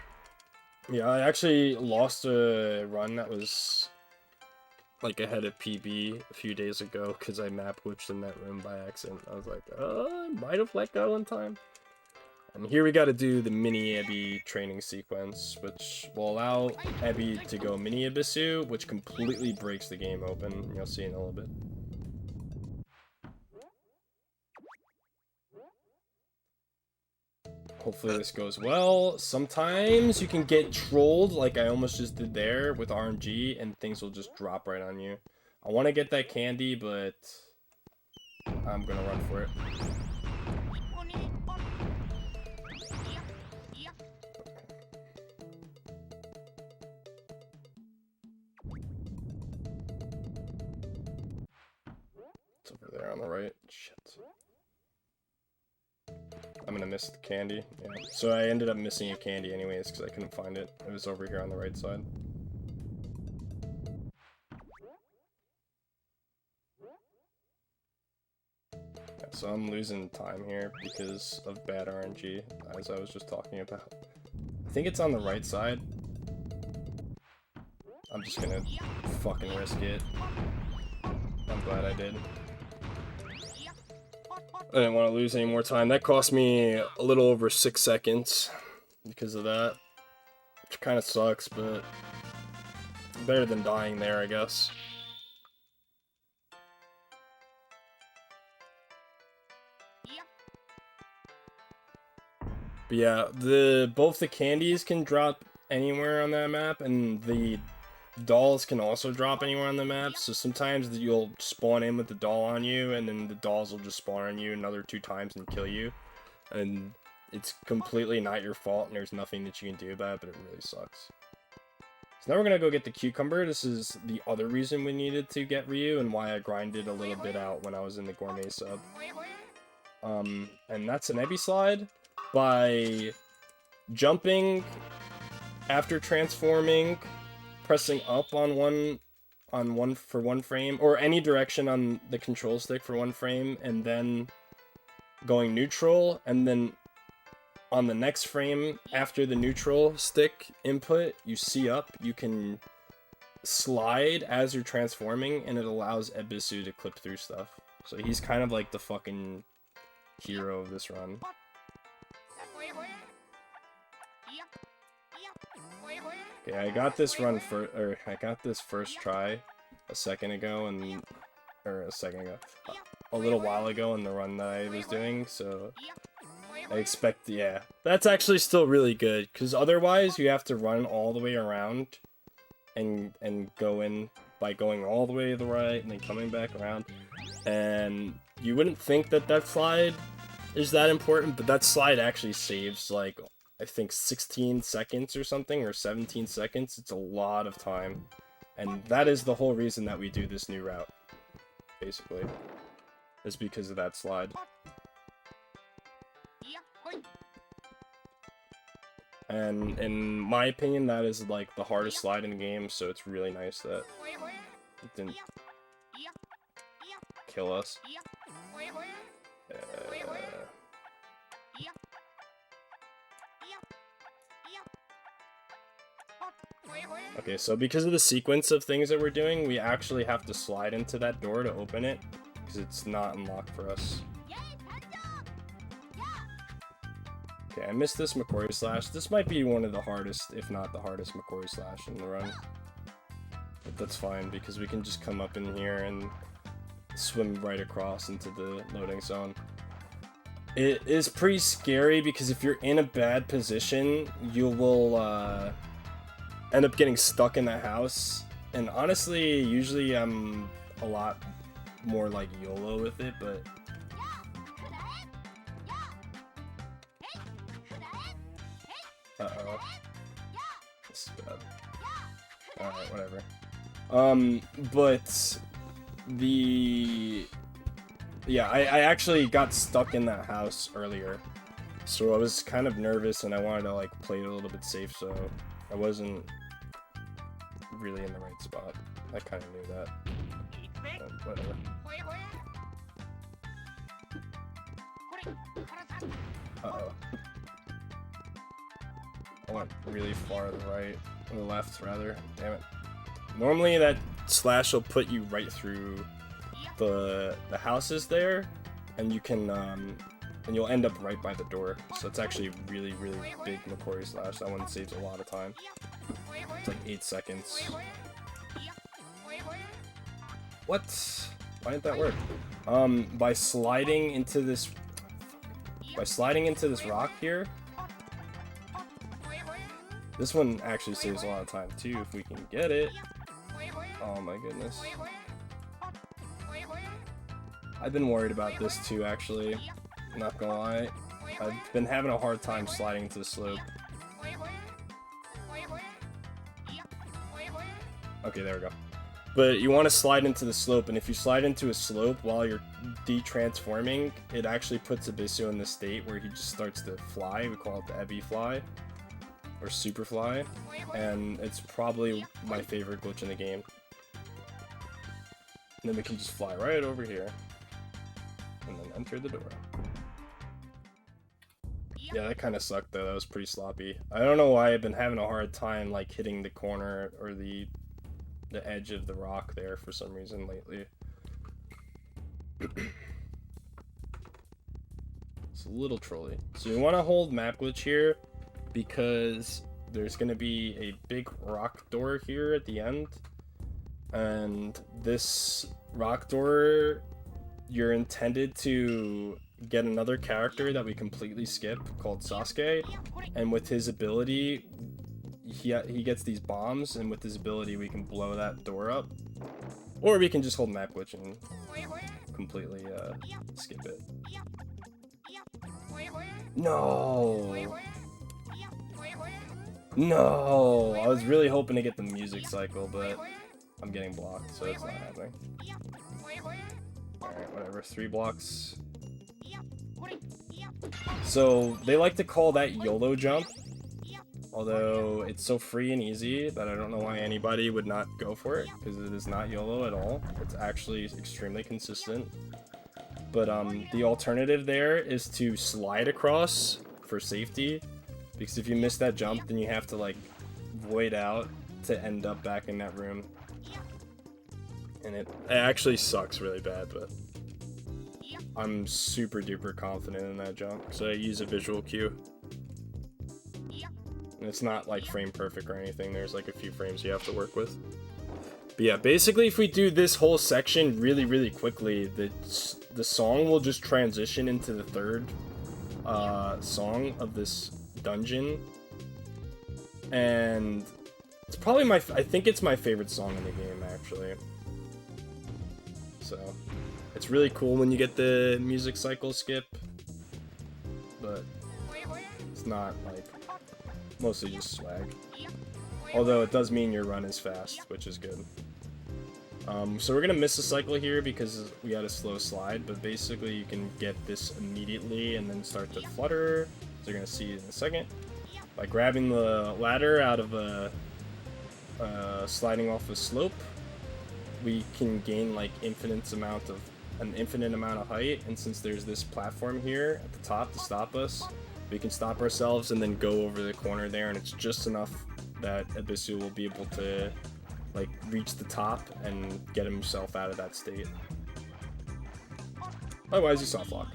Yeah, I actually lost a run that was like ahead of PB a few days ago because I map glitched in that room by accident. I was like, I might have let go in time. And here we got to do the mini Abby training sequence, which will allow Abby to go mini Abisu, which completely breaks the game open. You'll see in a little bit. Hopefully this goes well. Sometimes you can get trolled like I almost just did there with RNG and things will just drop right on you. I want to get that candy, but I'm gonna run for it. It's over there on the right. Shit. I'm gonna miss the candy. Yeah. So I ended up missing a candy anyways because I couldn't find it. It was over here on the right side. Yeah, so I'm losing time here because of bad RNG, as I was just talking about. I think it's on the right side. I'm just gonna fucking risk it. I'm glad I did. I didn't want to lose any more time. That cost me a little over 6 seconds because of that. Which kind of sucks, but better than dying there, I guess. But yeah, both the candies can drop anywhere on that map, and the dolls can also drop anywhere on the map. So sometimes you'll spawn in with the doll on you, and then the dolls will just spawn on you another 2 times and kill you. And it's completely not your fault, and there's nothing that you can do about it, but it really sucks. So now we're gonna go get the cucumber. This is the other reason we needed to get Ryu, and why I grinded a little bit out when I was in the gourmet sub. And that's an Ebi slide. By jumping after transforming, pressing up on one for 1 frame, or any direction on the control stick for 1 frame, and then going neutral, and then on the next frame after the neutral stick input, you see up, you can slide as you're transforming, and it allows Ebisu to clip through stuff. So he's kind of like the fucking hero of this run. Okay, I got this first try a little while ago in the run that I was doing, so I expect, yeah, that's actually still really good, because otherwise you have to run all the way around and go in by going all the way to the right and then coming back around, and you wouldn't think that slide is that important, but that slide actually saves, like, I think 16 seconds or something, or 17 seconds. It's a lot of time, and that is the whole reason that we do this new route, basically, is because of that slide. And in my opinion, that is like the hardest slide in the game, so it's really nice that it didn't kill us. Okay, so because of the sequence of things that we're doing, we actually have to slide into that door to open it, because it's not unlocked for us. Okay, I missed this Macquarie Slash. This might be one of the hardest, if not the hardest Macquarie Slash in the run. But that's fine, because we can just come up in here and swim right across into the loading zone. It is pretty scary, because if you're in a bad position, you will, end up getting stuck in that house, and honestly, usually I'm a lot more like YOLO with it, but uh-oh, this is bad. Alright, whatever. But yeah, I actually got stuck in that house earlier, so I was kind of nervous, and I wanted to like play it a little bit safe, so I wasn't really in the right spot. I kind of knew that. Whatever. Uh-oh. I went really far to the right. Or the left, rather. Damn it. Normally that slash will put you right through the houses there, and you can, and you'll end up right by the door. So it's actually really, really big Macquarie Slash. That one saves a lot of time. It's like 8 seconds. What? Why didn't that work? By sliding into this rock here. This one actually saves a lot of time too, if we can get it. Oh my goodness. I've been worried about this too, actually. Not gonna lie. I've been having a hard time sliding into the slope. Okay, there we go. But you want to slide into the slope, and if you slide into a slope while you're de-transforming, it actually puts Abyssio in the state where he just starts to fly. We call it the Ebi fly, or super fly, and it's probably my favorite glitch in the game. And then we can just fly right over here, and then enter the door. Yeah, that kind of sucked though. That was pretty sloppy. I don't know why I've been having a hard time like hitting the corner or the edge of the rock there for some reason lately. It's a little trolly. So you want to hold map glitch here because there's going to be a big rock door here at the end, and this rock door, you're intended to get another character that we completely skip called Sasuke, and with his ability, he gets these bombs, and with his ability we can blow that door up, or we can just hold map glitch and completely skip it. No! No! I was really hoping to get the music cycle, but I'm getting blocked, so it's not happening. Alright, whatever. 3 blocks. So, they like to call that YOLO jump, although it's so free and easy that I don't know why anybody would not go for it, because it is not YOLO at all. It's actually extremely consistent. But the alternative there is to slide across for safety, because if you miss that jump, then you have to like void out to end up back in that room. And it actually sucks really bad, but I'm super duper confident in that jump, so I use a visual cue. And it's not like frame perfect or anything, there's like a few frames you have to work with. But yeah, basically if we do this whole section really quickly, the song will just transition into the third song of this dungeon. And it's probably I think it's my favorite song in the game, actually. So, it's really cool when you get the music cycle skip, but it's not, like, mostly just swag. Although it does mean your run is fast, which is good. So we're gonna miss a cycle here because we had a slow slide, but basically you can get this immediately and then start to flutter, as you're gonna see in a second, by grabbing the ladder out of a sliding off a slope. We can gain like an infinite amount of height, and since there's this platform here at the top to stop us, we can stop ourselves and then go over the corner there, and it's just enough that Abisu will be able to like reach the top and get himself out of that state. Otherwise, you soft lock.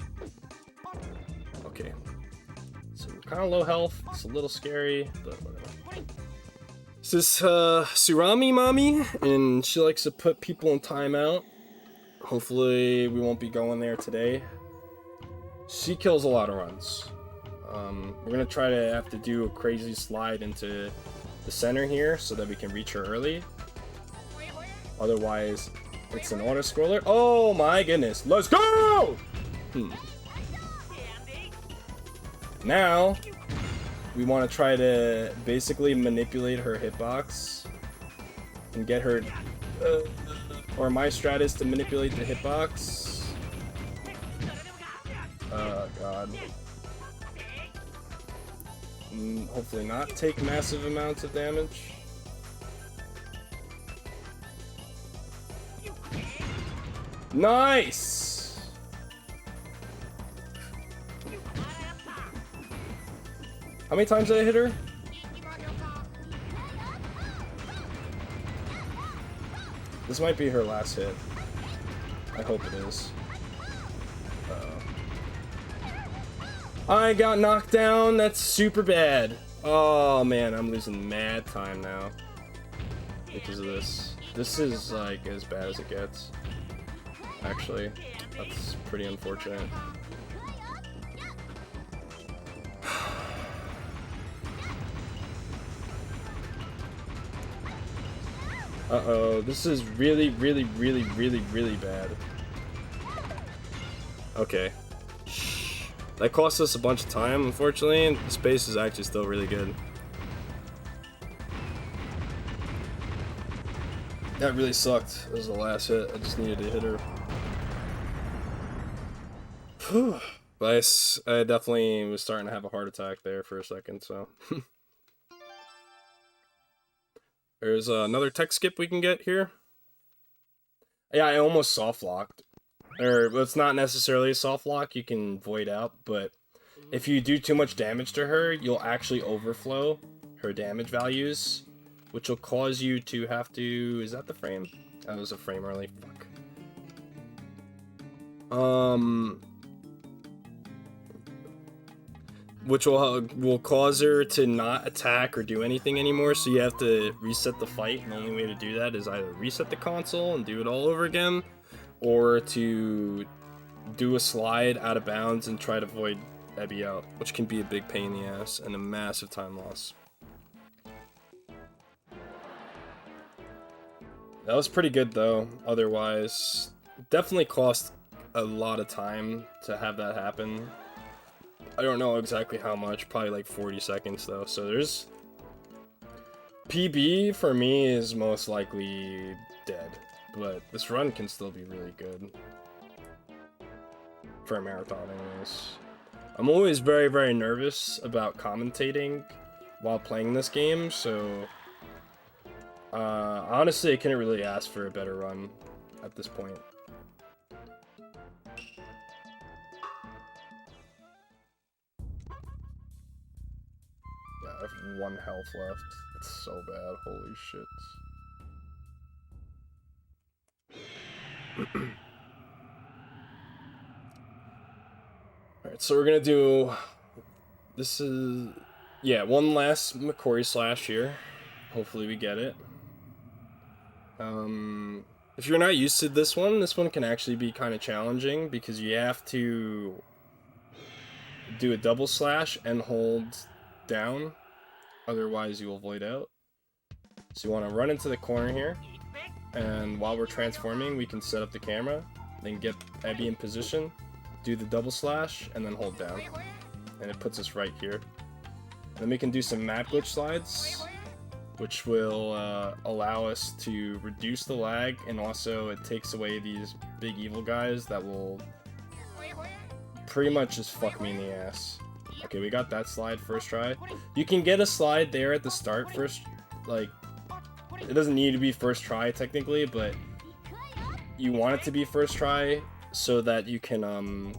Okay, so we're kind of low health. It's a little scary, but whatever. This is Surami Mommy, and she likes to put people in timeout. Hopefully we won't be going there today. She kills a lot of runs. We're gonna try to have to do a crazy slide into the center here so that we can reach her early. Otherwise, it's an auto-scroller. Oh my goodness, let's go! Now, we want to try to basically manipulate her hitbox and get her, or my strat is to manipulate the hitbox. Oh god. Hopefully not take massive amounts of damage. Nice! How many times did I hit her? This might be her last hit. I hope it is. I got knocked down. That's super bad. Oh man, I'm losing mad time now because of this. This is like as bad as it gets. Actually, that's pretty unfortunate. Uh-oh, this is really bad. Okay. That cost us a bunch of time, unfortunately, and the space is actually still really good. That really sucked. That was the last hit. I just needed to hit her. Whew. But I definitely was starting to have a heart attack there for a second, so. There's another tech skip we can get here. Yeah, I almost soft locked. Or, it's not necessarily a soft lock, you can void out, but if you do too much damage to her, you'll actually overflow her damage values, which will cause you to have to... Is that the frame? That was a frame early. Fuck. Which will cause her to not attack or do anything anymore, so you have to reset the fight, and the only way to do that is either reset the console and do it all over again, or to do a slide out of bounds and try to avoid Ebby out, which can be a big pain in the ass and a massive time loss. That was pretty good though, otherwise. Definitely cost a lot of time to have that happen. I don't know exactly how much, probably like 40 seconds though, so there's... PB for me is most likely dead, but this run can still be really good. For a marathon anyways. I'm always very, very nervous about commentating while playing this game, so... honestly, I couldn't really ask for a better run at this point. Yeah, I have 1 health left. It's so bad, holy shit. Alright, so we're gonna do... This is... Yeah, one last McCory slash here. Hopefully we get it. If you're not used to this one can actually be kind of challenging because you have to do a double slash and hold down, otherwise you will void out. So you want to run into the corner here, and while we're transforming we can set up the camera, then get Ebby in position, do the double slash, and then hold down. And it puts us right here. Then we can do some map glitch slides, which will allow us to reduce the lag, and also it takes away these big evil guys that will pretty much just fuck me in the ass. Okay, we got that slide first try. You can get a slide there at the start first, like, it doesn't need to be first try technically, but you want it to be first try so that you can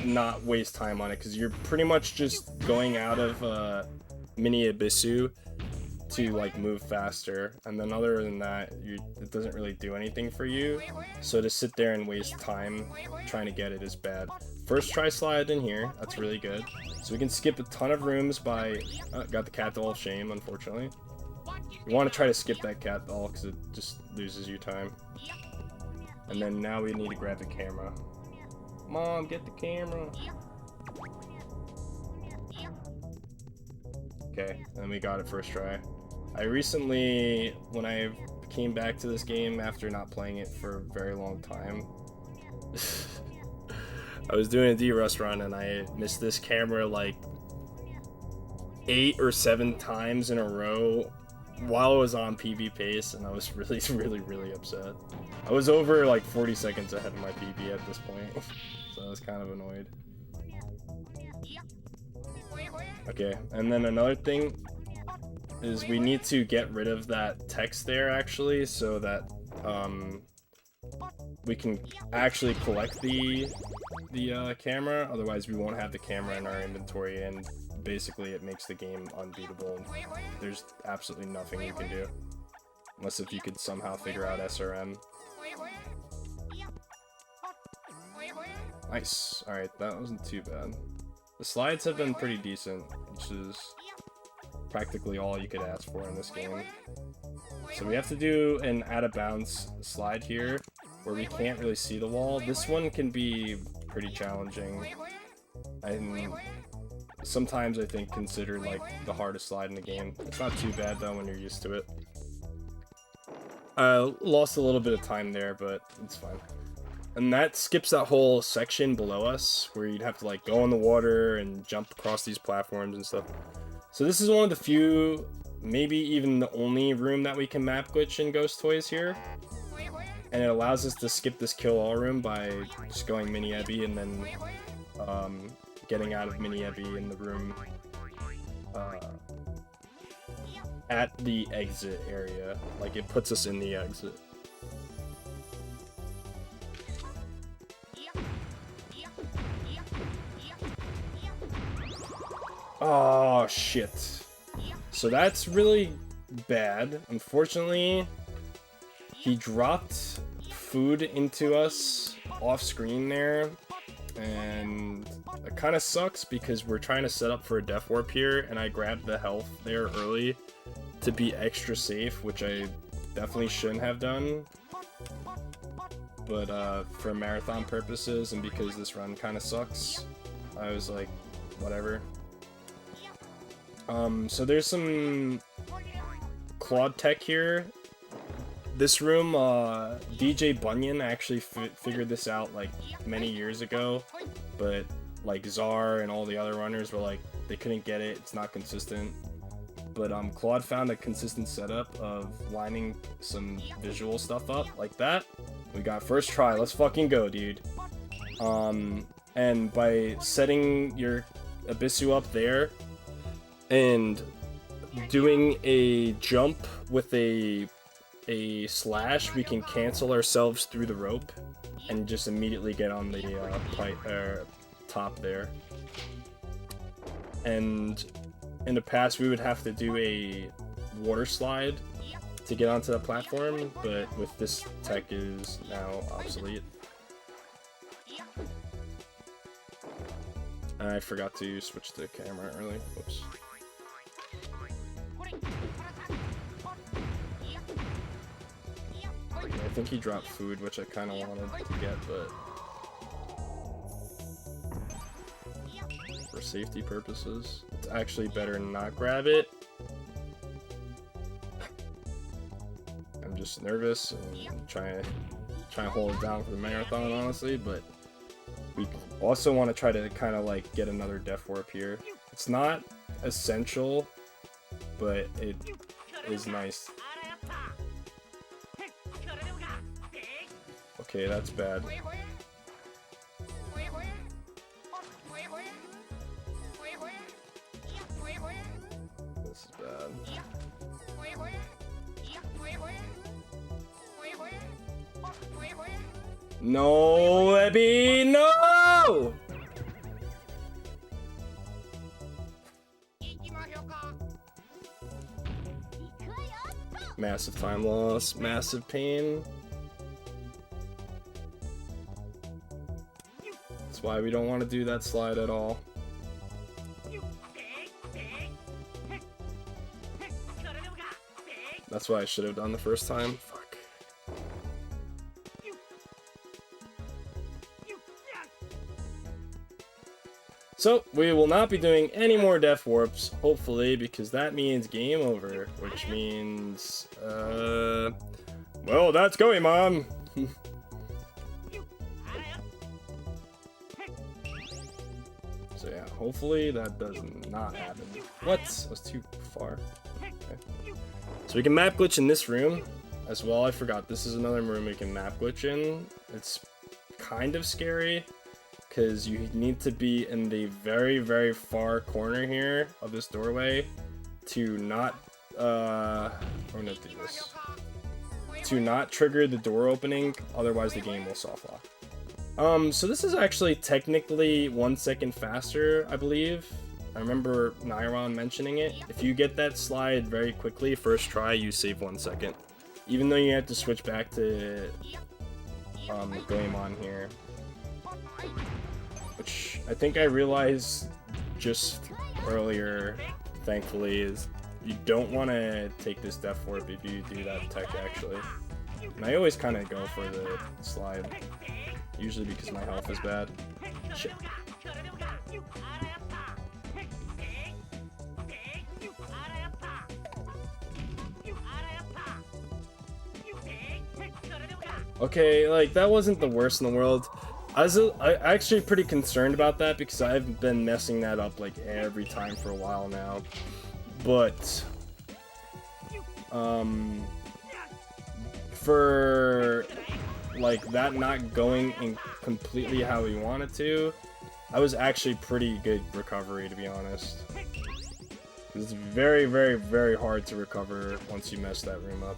not waste time on it, because you're pretty much just going out of Mini Abyssu to like move faster, and then other than that it doesn't really do anything for you, so to sit there and waste time trying to get it is bad. First try slide in here, that's really good, so we can skip a ton of rooms by got the cat doll of shame, unfortunately. You want to try to skip that cat doll because it just loses you time. And then now we need to grab the camera. Mom, get the camera. Okay, and we got it first try. I recently, when I came back to this game after not playing it for a very long time, I was doing a D-Rust run and I missed this camera like 8 or 7 times in a row while I was on PB pace, and I was really upset. I was over like 40 seconds ahead of my PB at this point, so I was kind of annoyed. Okay, and then another thing is we need to get rid of that text there actually, so that we can actually collect the camera. Otherwise we won't have the camera in our inventory, and basically it makes the game unbeatable. There's absolutely nothing you can do unless if you could somehow figure out SRM. Nice. Alright, that wasn't too bad. The slides have been pretty decent, which is practically all you could ask for in this game. So we have to do an out of bounds slide here where we can't really see the wall. This one can be pretty challenging, and sometimes I think considered like the hardest slide in the game. It's not too bad though when you're used to it. Lost a little bit of time there, but it's fine. And that skips that whole section below us where you'd have to like go in the water and jump across these platforms and stuff. So this is one of the few, maybe even the only room that we can map glitch in Ghost Toys here. And it allows us to skip this kill all room by just going Mini Ebby and then getting out of Mini Ebby in the room at the exit area. Like, it puts us in the exit. Oh, shit. So that's really bad. Unfortunately, he dropped food into us off screen there, and it kind of sucks because we're trying to set up for a death warp here, and I grabbed the health there early to be extra safe, which I definitely shouldn't have done. but for marathon purposes and because this run kind of sucks, I was like, whatever. So there's some Claude tech here. This room, DJ Bunyan actually figured this out like many years ago, but like Czar and all the other runners were like, they couldn't get it, it's not consistent. But Claude found a consistent setup of lining some visual stuff up like that. We got first try, let's fucking go, dude. And by setting your Abyssu up there and doing a jump with a slash, we can cancel ourselves through the rope and just immediately get on the top there. And in the past, we would have to do a water slide to get onto the platform, but with this tech is now obsolete. I forgot to switch the camera early. Whoops. I think he dropped food, which I kind of wanted to get, but for safety purposes, it's actually better not grab it. I'm just nervous and trying to hold it down for the marathon, honestly, but we also want to try to kind of like get another death warp here. It's not essential, but it is nice. Okay, that's bad. This is bad. No, Abby, no! Massive time loss, massive pain. That's why we don't want to do that slide at all. That's what I should have done the first time. Fuck. So, we will not be doing any more death warps, hopefully, because that means game over, which means, well, that's Goemon! So yeah, hopefully that does not happen. What? That was too far. Okay. So we can map glitch in this room as well. I forgot, this is another room we can map glitch in. It's kind of scary, because you need to be in the very, very far corner here of this doorway to not, I'm gonna do this. To not trigger the door opening, otherwise the game will soft lock. So this is actually technically 1 second faster, I believe. I remember Nairon mentioning it. If you get that slide very quickly, first try, you save 1 second. Even though you have to switch back to Goemon here. Which I think I realized just earlier, thankfully, is you don't want to take this death warp if you do that tech, actually. And I always kind of go for the slide, usually because my health is bad. Shit. Okay, like, that wasn't the worst in the world. I'm actually pretty concerned about that because I've been messing that up like every time for a while now. But for like that not going in completely how we want it to, I was actually pretty good recovery, to be honest. It's very, very, very hard to recover once you mess that room up.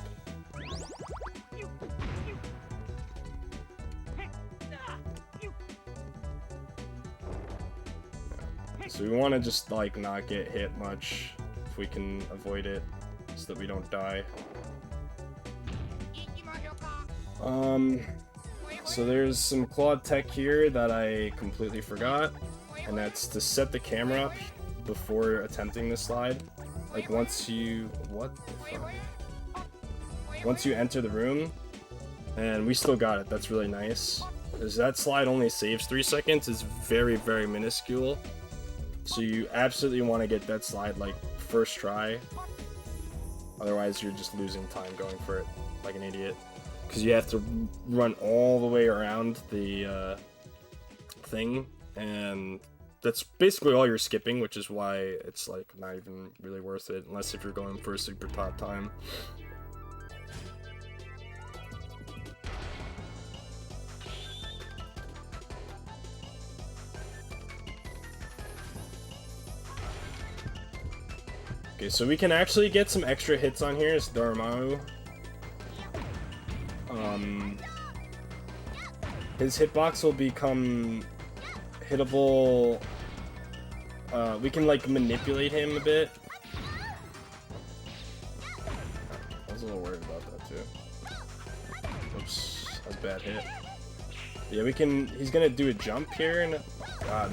So we want to just like not get hit much if we can avoid it so that we don't die. So there's some Claude tech here that I completely forgot, and that's to set the camera up before attempting the slide. Like once you, what the fuck? Once you enter the room, And we still got it. That's really nice. Because that slide only saves 3 seconds. It's very, very minuscule. So you absolutely want to get that slide like first try. Otherwise you're just losing time going for it like an idiot. Because you have to run all the way around the thing. And that's basically all you're skipping, which is why it's like not even really worth it. Unless if you're going for a super top time. Okay, so we can actually get some extra hits on here as Dormammu. His hitbox will become hittable. We can like manipulate him a bit. I was a little worried about that too. Oops, that's a bad hit. Yeah, we can. He's gonna do a jump here, and God.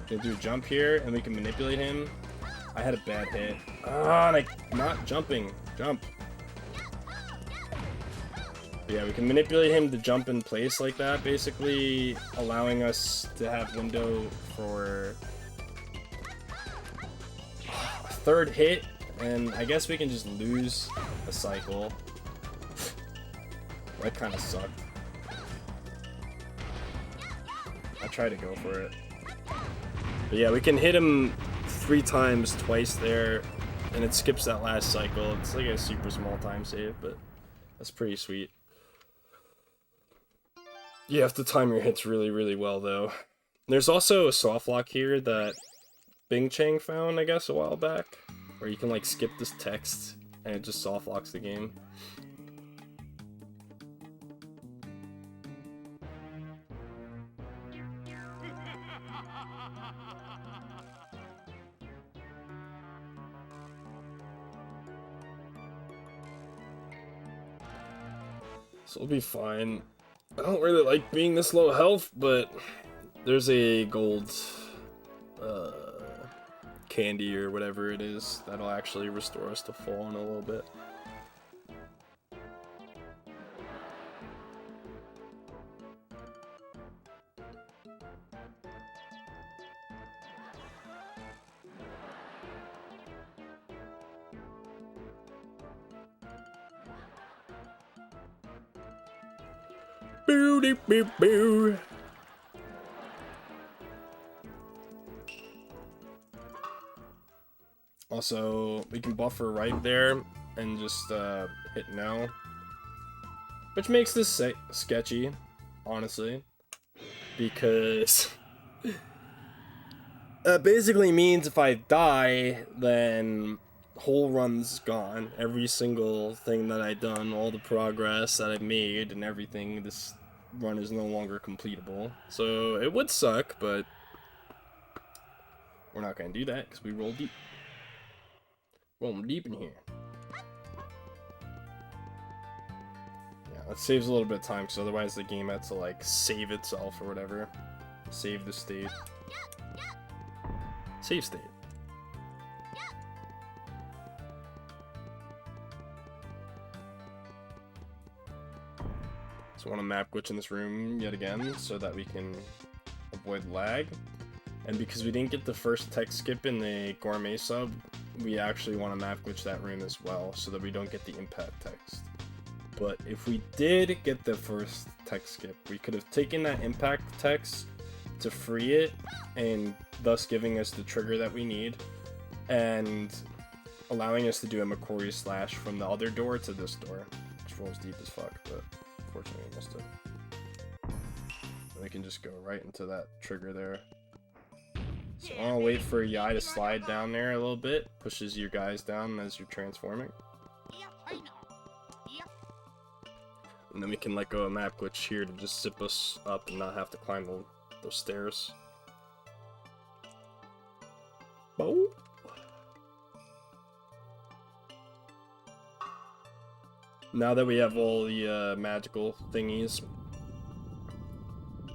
Gonna do a jump here, and we can manipulate him. I had a bad hit. Ah, and I'm not jumping. Jump. Yeah, we can manipulate him to jump in place like that, basically allowing us to have window for a third hit, and I guess we can just lose a cycle. That kind of sucked. I tried to go for it. But yeah, we can hit him 3 times, twice there, and it skips that last cycle. It's like a super small time save, but that's pretty sweet. You have to time your hits really, really well, though. There's also a soft lock here that Bing Chang found, I guess, a while back, where you can like skip this text, and it just soft locks the game. So we'll be fine. I don't really like being this low health, but there's a gold candy or whatever it is that'll actually restore us to full in a little bit. Boo dee boo boo. Also, we can buffer right there and just hit no, which makes this sketchy, honestly, because that basically means if I die, then whole run's gone. Every single thing that I've done, all the progress that I've made and everything, this run is no longer completable. So it would suck, but we're not going to do that because we roll deep. Rolling deep in here. Yeah, that saves a little bit of time, because otherwise the game had to like save itself or whatever. Save the state. Save state. So I want to map glitch in this room yet again so that we can avoid lag. And because we didn't get the first text skip in the gourmet sub, we actually want to map glitch that room as well so that we don't get the impact text. But if we did get the first text skip, we could have taken that impact text to free it and thus giving us the trigger that we need and allowing us to do a McCory slash from the other door to this door, which rolls deep as fuck, but unfortunately we missed it. And we can just go right into that trigger there. So I'll wait for Yai to slide down there a little bit, pushes your guys down as you're transforming. And then we can let go of map glitch here to just zip us up and not have to climb those stairs. Bow. Now that we have all the magical thingies,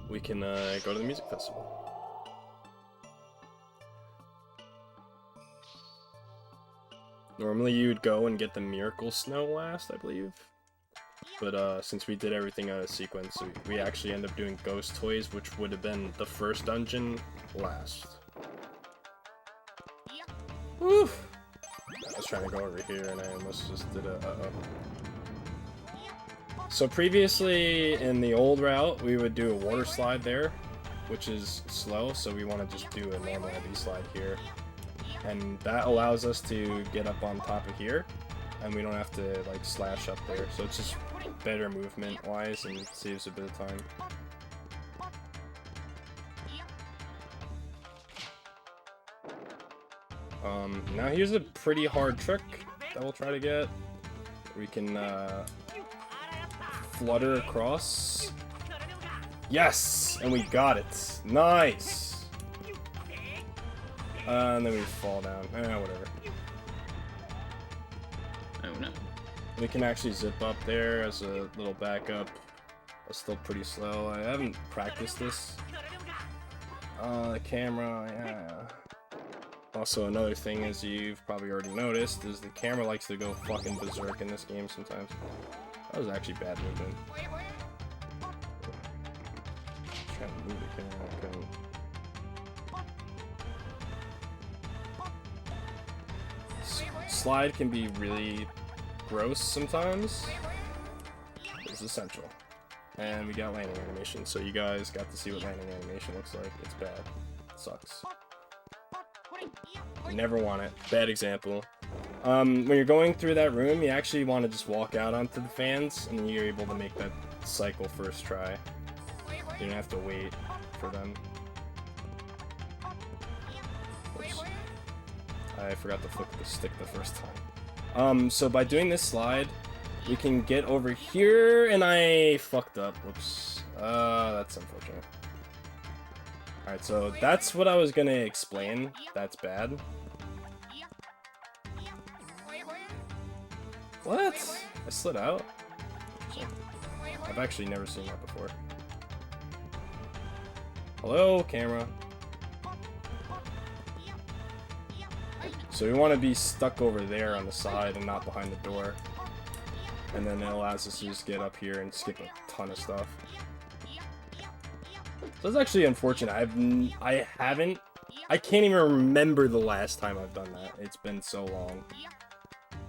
we can go to the music festival. Normally you'd go and get the Miracle Snow last, I believe. But since we did everything out of sequence, we actually end up doing Ghost Toys, which would have been the first dungeon last. Woo! I was trying to go over here and I almost just did a So previously in the old route, we would do a water slide there, which is slow, so we want to just do a normal heavy slide here. And that allows us to get up on top of here, and we don't have to like slash up there. So it's just better movement wise and saves a bit of time. Now here's a pretty hard trick that we'll try to get. We can flutter across. Yes! And we got it. Nice! And then we fall down. Whatever. Oh no. We can actually zip up there as a little backup. It's still pretty slow. I haven't practiced this. The camera, yeah. Also, another thing, as you've probably already noticed, is the camera likes to go fucking berserk in this game sometimes. That was actually bad movement. Trying to move the camera, I couldn't. Slide can be really gross sometimes. It's essential. And we got landing animation, so you guys got to see what landing animation looks like. It's bad. It sucks. You never want it. Bad example. When you're going through that room, you actually want to just walk out onto the fans, and then you're able to make that cycle first try. You don't have to wait for them. Oops. I forgot to flip the stick the first time. So by doing this slide, we can get over here, and I fucked up. Whoops. That's unfortunate. Alright, so that's what I was gonna explain. That's bad. What? I slid out? I've actually never seen that before. Hello, camera. So we want to be stuck over there on the side and not behind the door. And then it allows us to just get up here and skip a ton of stuff. So it's actually unfortunate. I can't even remember the last time I've done that. It's been so long.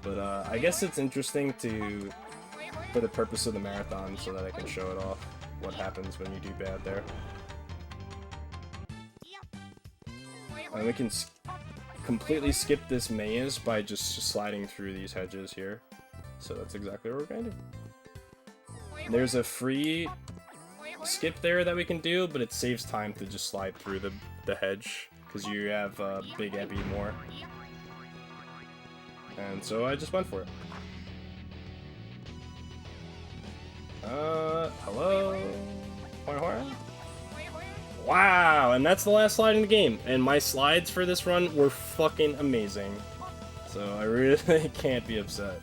But I guess it's interesting for the purpose of the marathon, so that I can show it off what happens when you do bad there. And we can completely skip this maze by just sliding through these hedges here. So that's exactly what we're going to do. There's a free skip there that we can do, but it saves time to just slide through the hedge, because you have Big Ebby more. And so I just went for it. Hello? Wow, and that's the last slide in the game. And my slides for this run were fucking amazing. So I really can't be upset.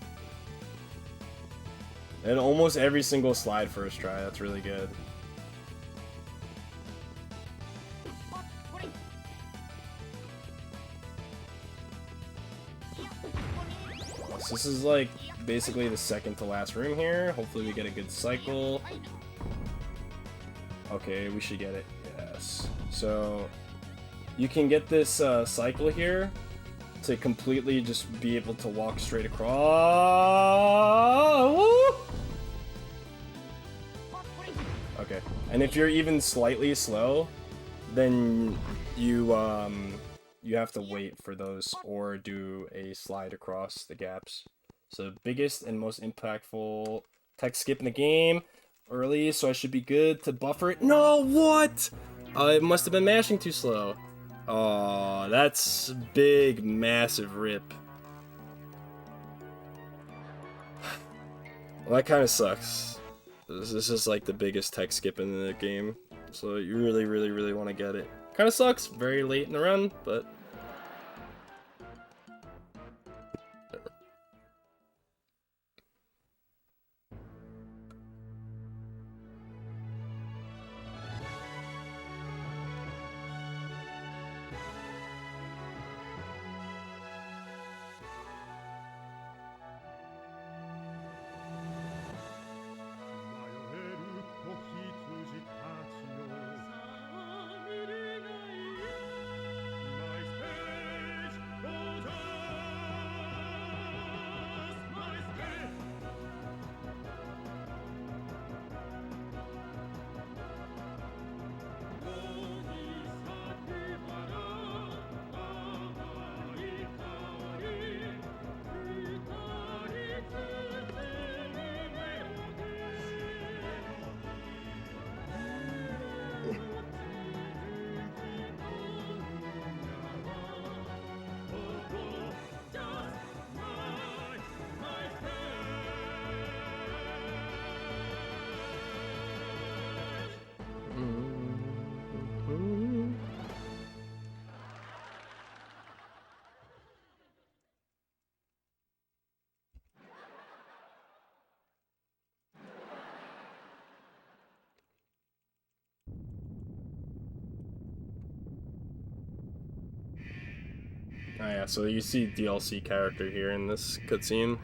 And almost every single slide first try, that's really good. So this is like basically the second to last room here. Hopefully we get a good cycle. Okay, we should get it. Yes. So you can get this cycle here to completely just be able to walk straight across. Woo! Okay. And if you're even slightly slow, then you have to wait for those or do a slide across the gaps. So biggest and most impactful tech skip in the game early, so I should be good to buffer it. No, what? It must have been mashing too slow. Oh, that's big, massive rip. Well, that kind of sucks. This is like the biggest tech skip in the game, so you really, really, really want to get it. Kind of sucks, very late in the run, but... so you see DLC character here in this cutscene.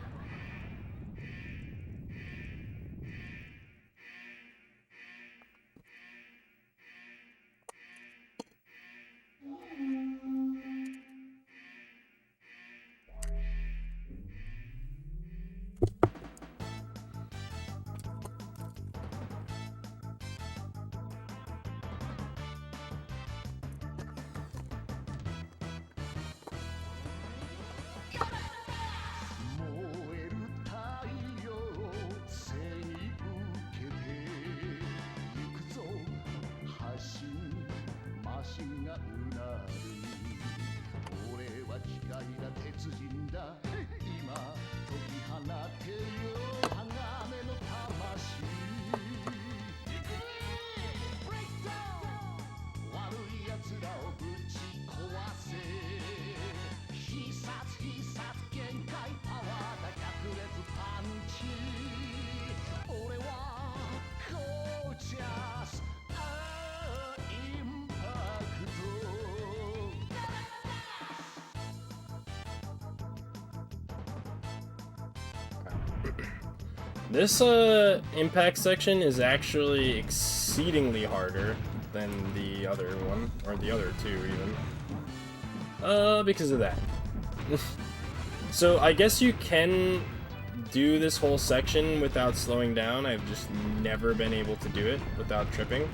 This impact section is actually exceedingly harder than the other one, or the other two even. Because of that. So I guess you can do this whole section without slowing down. I've just never been able to do it without tripping.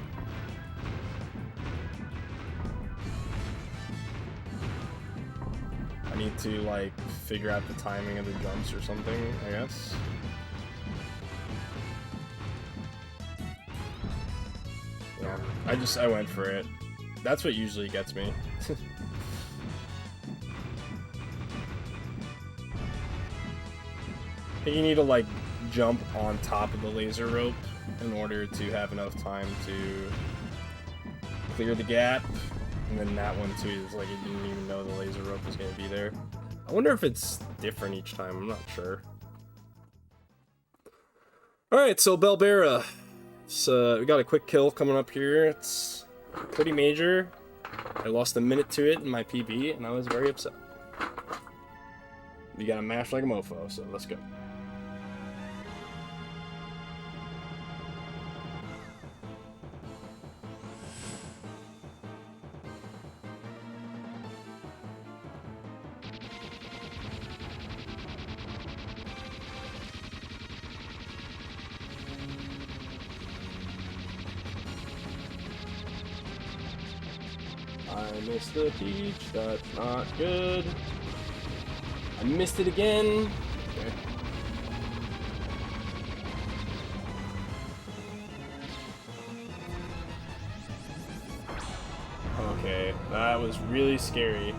I need to like figure out the timing of the jumps or something, I guess. Yeah, I went for it. That's what usually gets me. I think you need to like jump on top of the laser rope in order to have enough time to clear the gap. And then that one too is like you didn't even know the laser rope was going to be there. I wonder if it's different each time. I'm not sure. Alright, so Belbera. So we got a quick kill coming up here. It's pretty major. I lost a minute to it in my PB, and I was very upset. You gotta mash like a mofo, so let's go. I missed the beach, that's not good. I missed it again. Okay. Okay, that was really scary.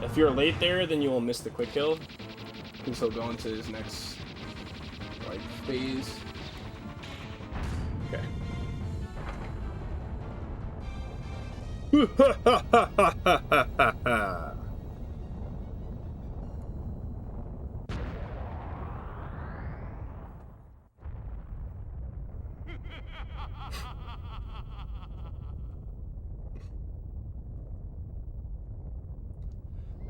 If you're late there, then you will miss the quick kill. Because he'll go into his next like phase. Okay.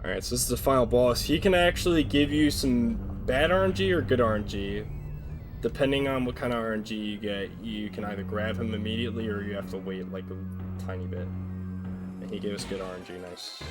Alright, so this is the final boss. He can actually give you some bad RNG or good RNG. Depending on what kind of RNG you get, you can either grab him immediately or you have to wait like a tiny bit. And he gave us good RNG, nice.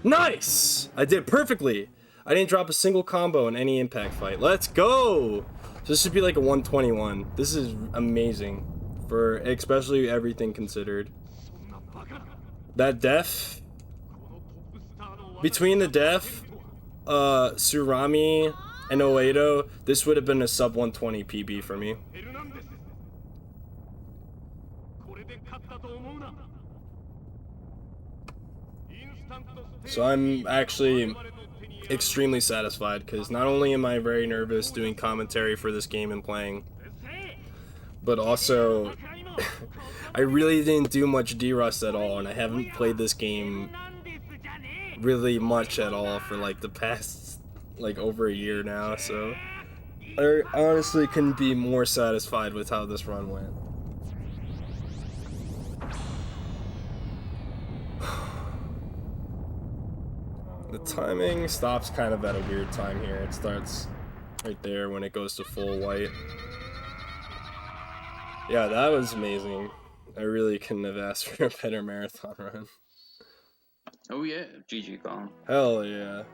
Nice! I did perfectly. I didn't drop a single combo in any impact fight. Let's go! So this should be like a 121. This is amazing. For especially everything considered. That def. Between the def, Tsurami, and Oedo, this would have been a sub 120 PB for me. So I'm actually extremely satisfied because not only am I very nervous doing commentary for this game and playing, but also I really didn't do much D-Rust at all, and I haven't played this game really much at all for like the past like over a year now, so I honestly couldn't be more satisfied with how this run went. The timing stops kind of at a weird time here. It starts right there when it goes to full white. Yeah, that was amazing. I really couldn't have asked for a better marathon run. Oh yeah, GG Colin. Hell yeah.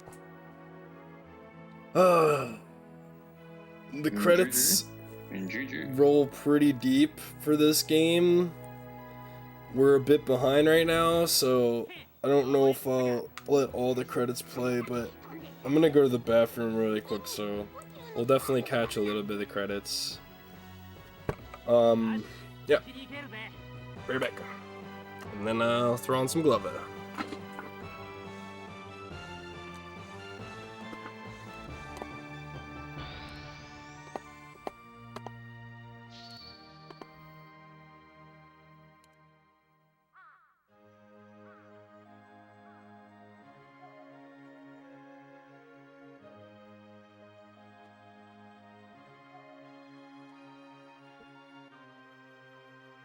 The credits roll pretty deep for this game. We're a bit behind right now, so I don't know if I'll let all the credits play, but I'm gonna go to the bathroom really quick, so we'll definitely catch a little bit of the credits. Yeah. Right back. And then I'll throw on some Glover.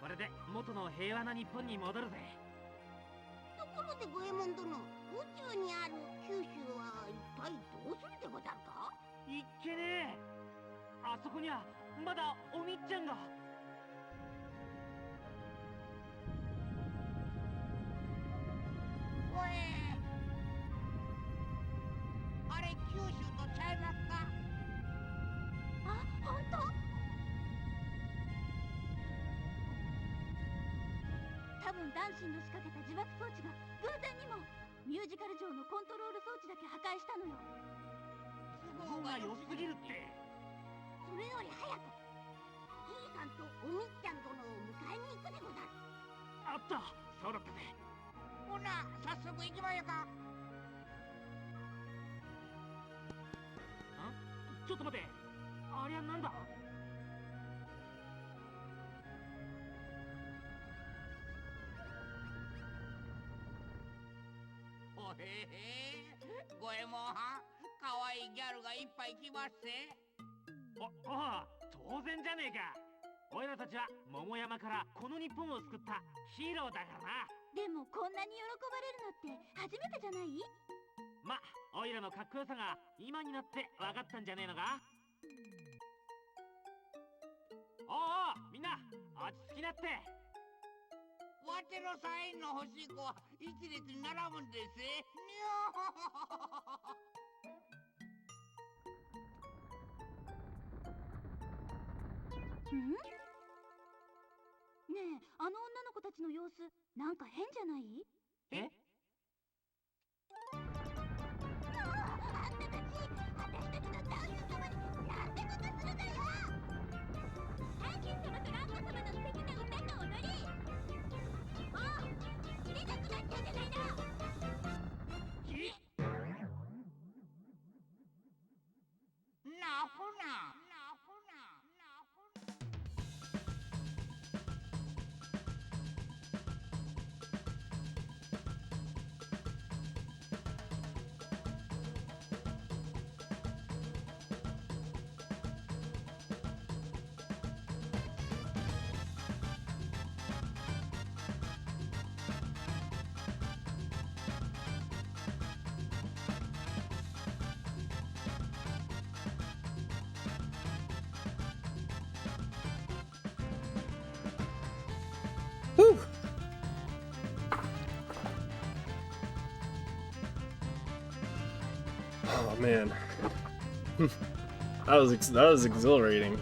これで元の平和な日本に戻るぜ。ところでゴエモン殿、宇宙にある九州は一体どうするでござるか？いっけねえ。あそこにはまだおみっちゃんが。おえ、あれ九州とちゃいますか？あ、本当？多分ダンシンの仕掛けた自爆装置が偶然にもミュージカル上のコントロール装置だけ破壊したのよ。都合が良すぎるって。それより早くじいさんとおみっちゃん殿を迎えに行くでござる。あった、そうだったぜ。ほな、早速行きまよか。ちょっと待て、ありゃなんだ？おへへ、ゴエモンはん、かわいいギャルがいっぱい来ますぜ。ああ、当然じゃねえか。おいらたちは桃山からこの日本を救ったヒーローだからな。でもこんなに喜ばれるのって初めてじゃない？ま、おいらのかっこよさが今になって分かったんじゃねえのか？おうおう、みんな落ち着きなって。わてのサインの欲しい子は一列に並ぶんですぜ。にょー。ん？ねえ、あの女の子たちの様子、なんか変じゃない？え？あんたたち、私たちのダンス様になんてことするのよ！ハーキン様とランボ様の素敵な歌と踊り！もう、入れなくなっちゃうじゃないの！なふな！ Woo! Oh man, that was exhilarating.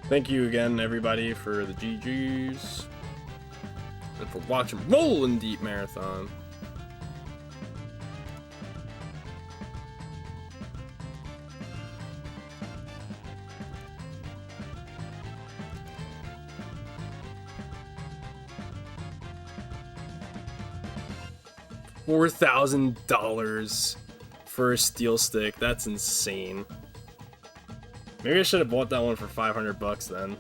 Thank you again, everybody, for the GGs. And for watching Rollin Deep Marathon. $4,000 for a steel stick. That's insane. Maybe I should have bought that one for $500 then.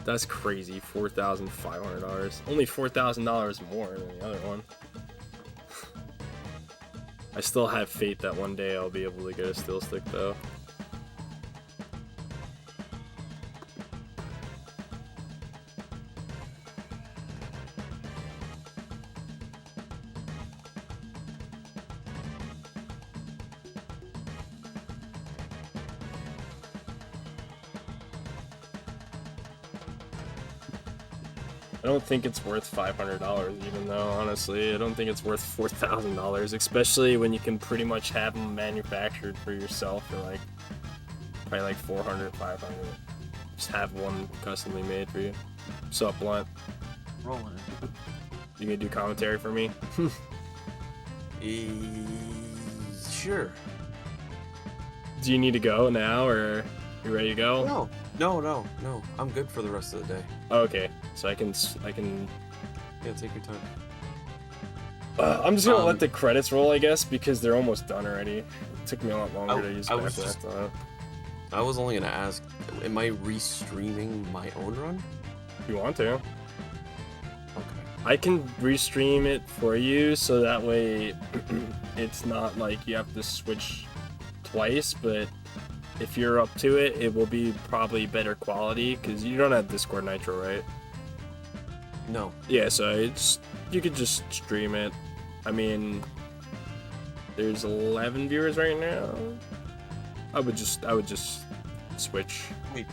That's crazy. $4,500. Only $4,000 more than the other one. I still have faith that one day I'll be able to get a steel stick though. I don't think it's worth $500 even though, honestly. I don't think it's worth $4,000, especially when you can pretty much have them manufactured for yourself for like, probably like $400, $500. Just have one customly made for you. Sup, Blunt? Rolling. You gonna do commentary for me? Sure. Do you need to go now, or you ready to go? No. I'm good for the rest of the day. Okay, so I can. Yeah, take your time. I'm just gonna let the credits roll, I guess, because they're almost done already. It took me a lot longer to use Backlash on it. I was only gonna ask, am I restreaming my own run? If you want to. Okay. I can restream it for you, so that way it's not like you have to switch twice, but if you're up to it, it will be probably better quality, because you don't have Discord Nitro, right? No. Yeah, so you could just stream it. I mean, there's 11 viewers right now. I would just switch. Wait,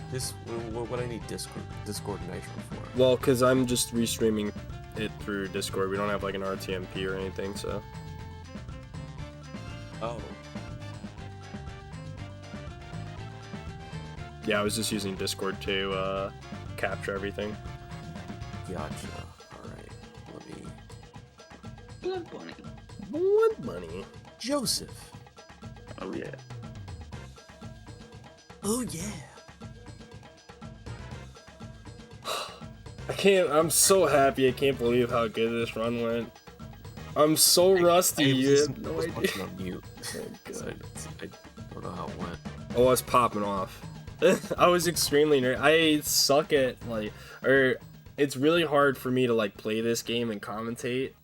what I need Discord Nitro for? Well, because I'm just restreaming it through Discord. We don't have like an RTMP or anything, so. Oh. Yeah, I was just using Discord to capture everything. Gotcha. Alright. Let me... Blood Bunny. Blood Bunny. Joseph. Oh yeah. Oh yeah. I'm so happy. I can't believe how good this run went. I'm so rusty. You have no idea. On mute. Oh, God. I don't know how it went. Oh, I was popping off. I was extremely nervous. I suck at it's really hard for me to like play this game and commentate.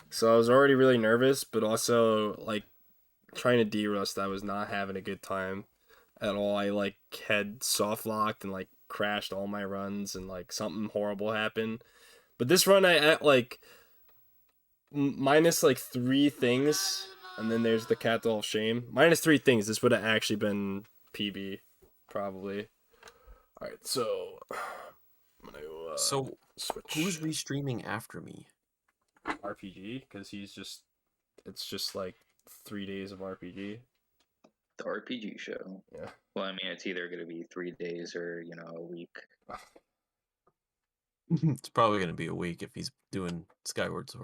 So I was already really nervous, but also like trying to de-rust. I was not having a good time at all. I like had soft locked and like crashed all my runs, and like something horrible happened. But this run I at like minus like 3 things, and then there's the cat doll of shame. Minus 3 things. This would have actually been PB. Probably. Alright, so I'm gonna switch. Who's restreaming after me? RPG, because it's just like 3 days of RPG. The RPG show. Yeah. Well, I mean, it's either going to be 3 days or, a week. It's probably going to be a week if he's doing Skyward Sword.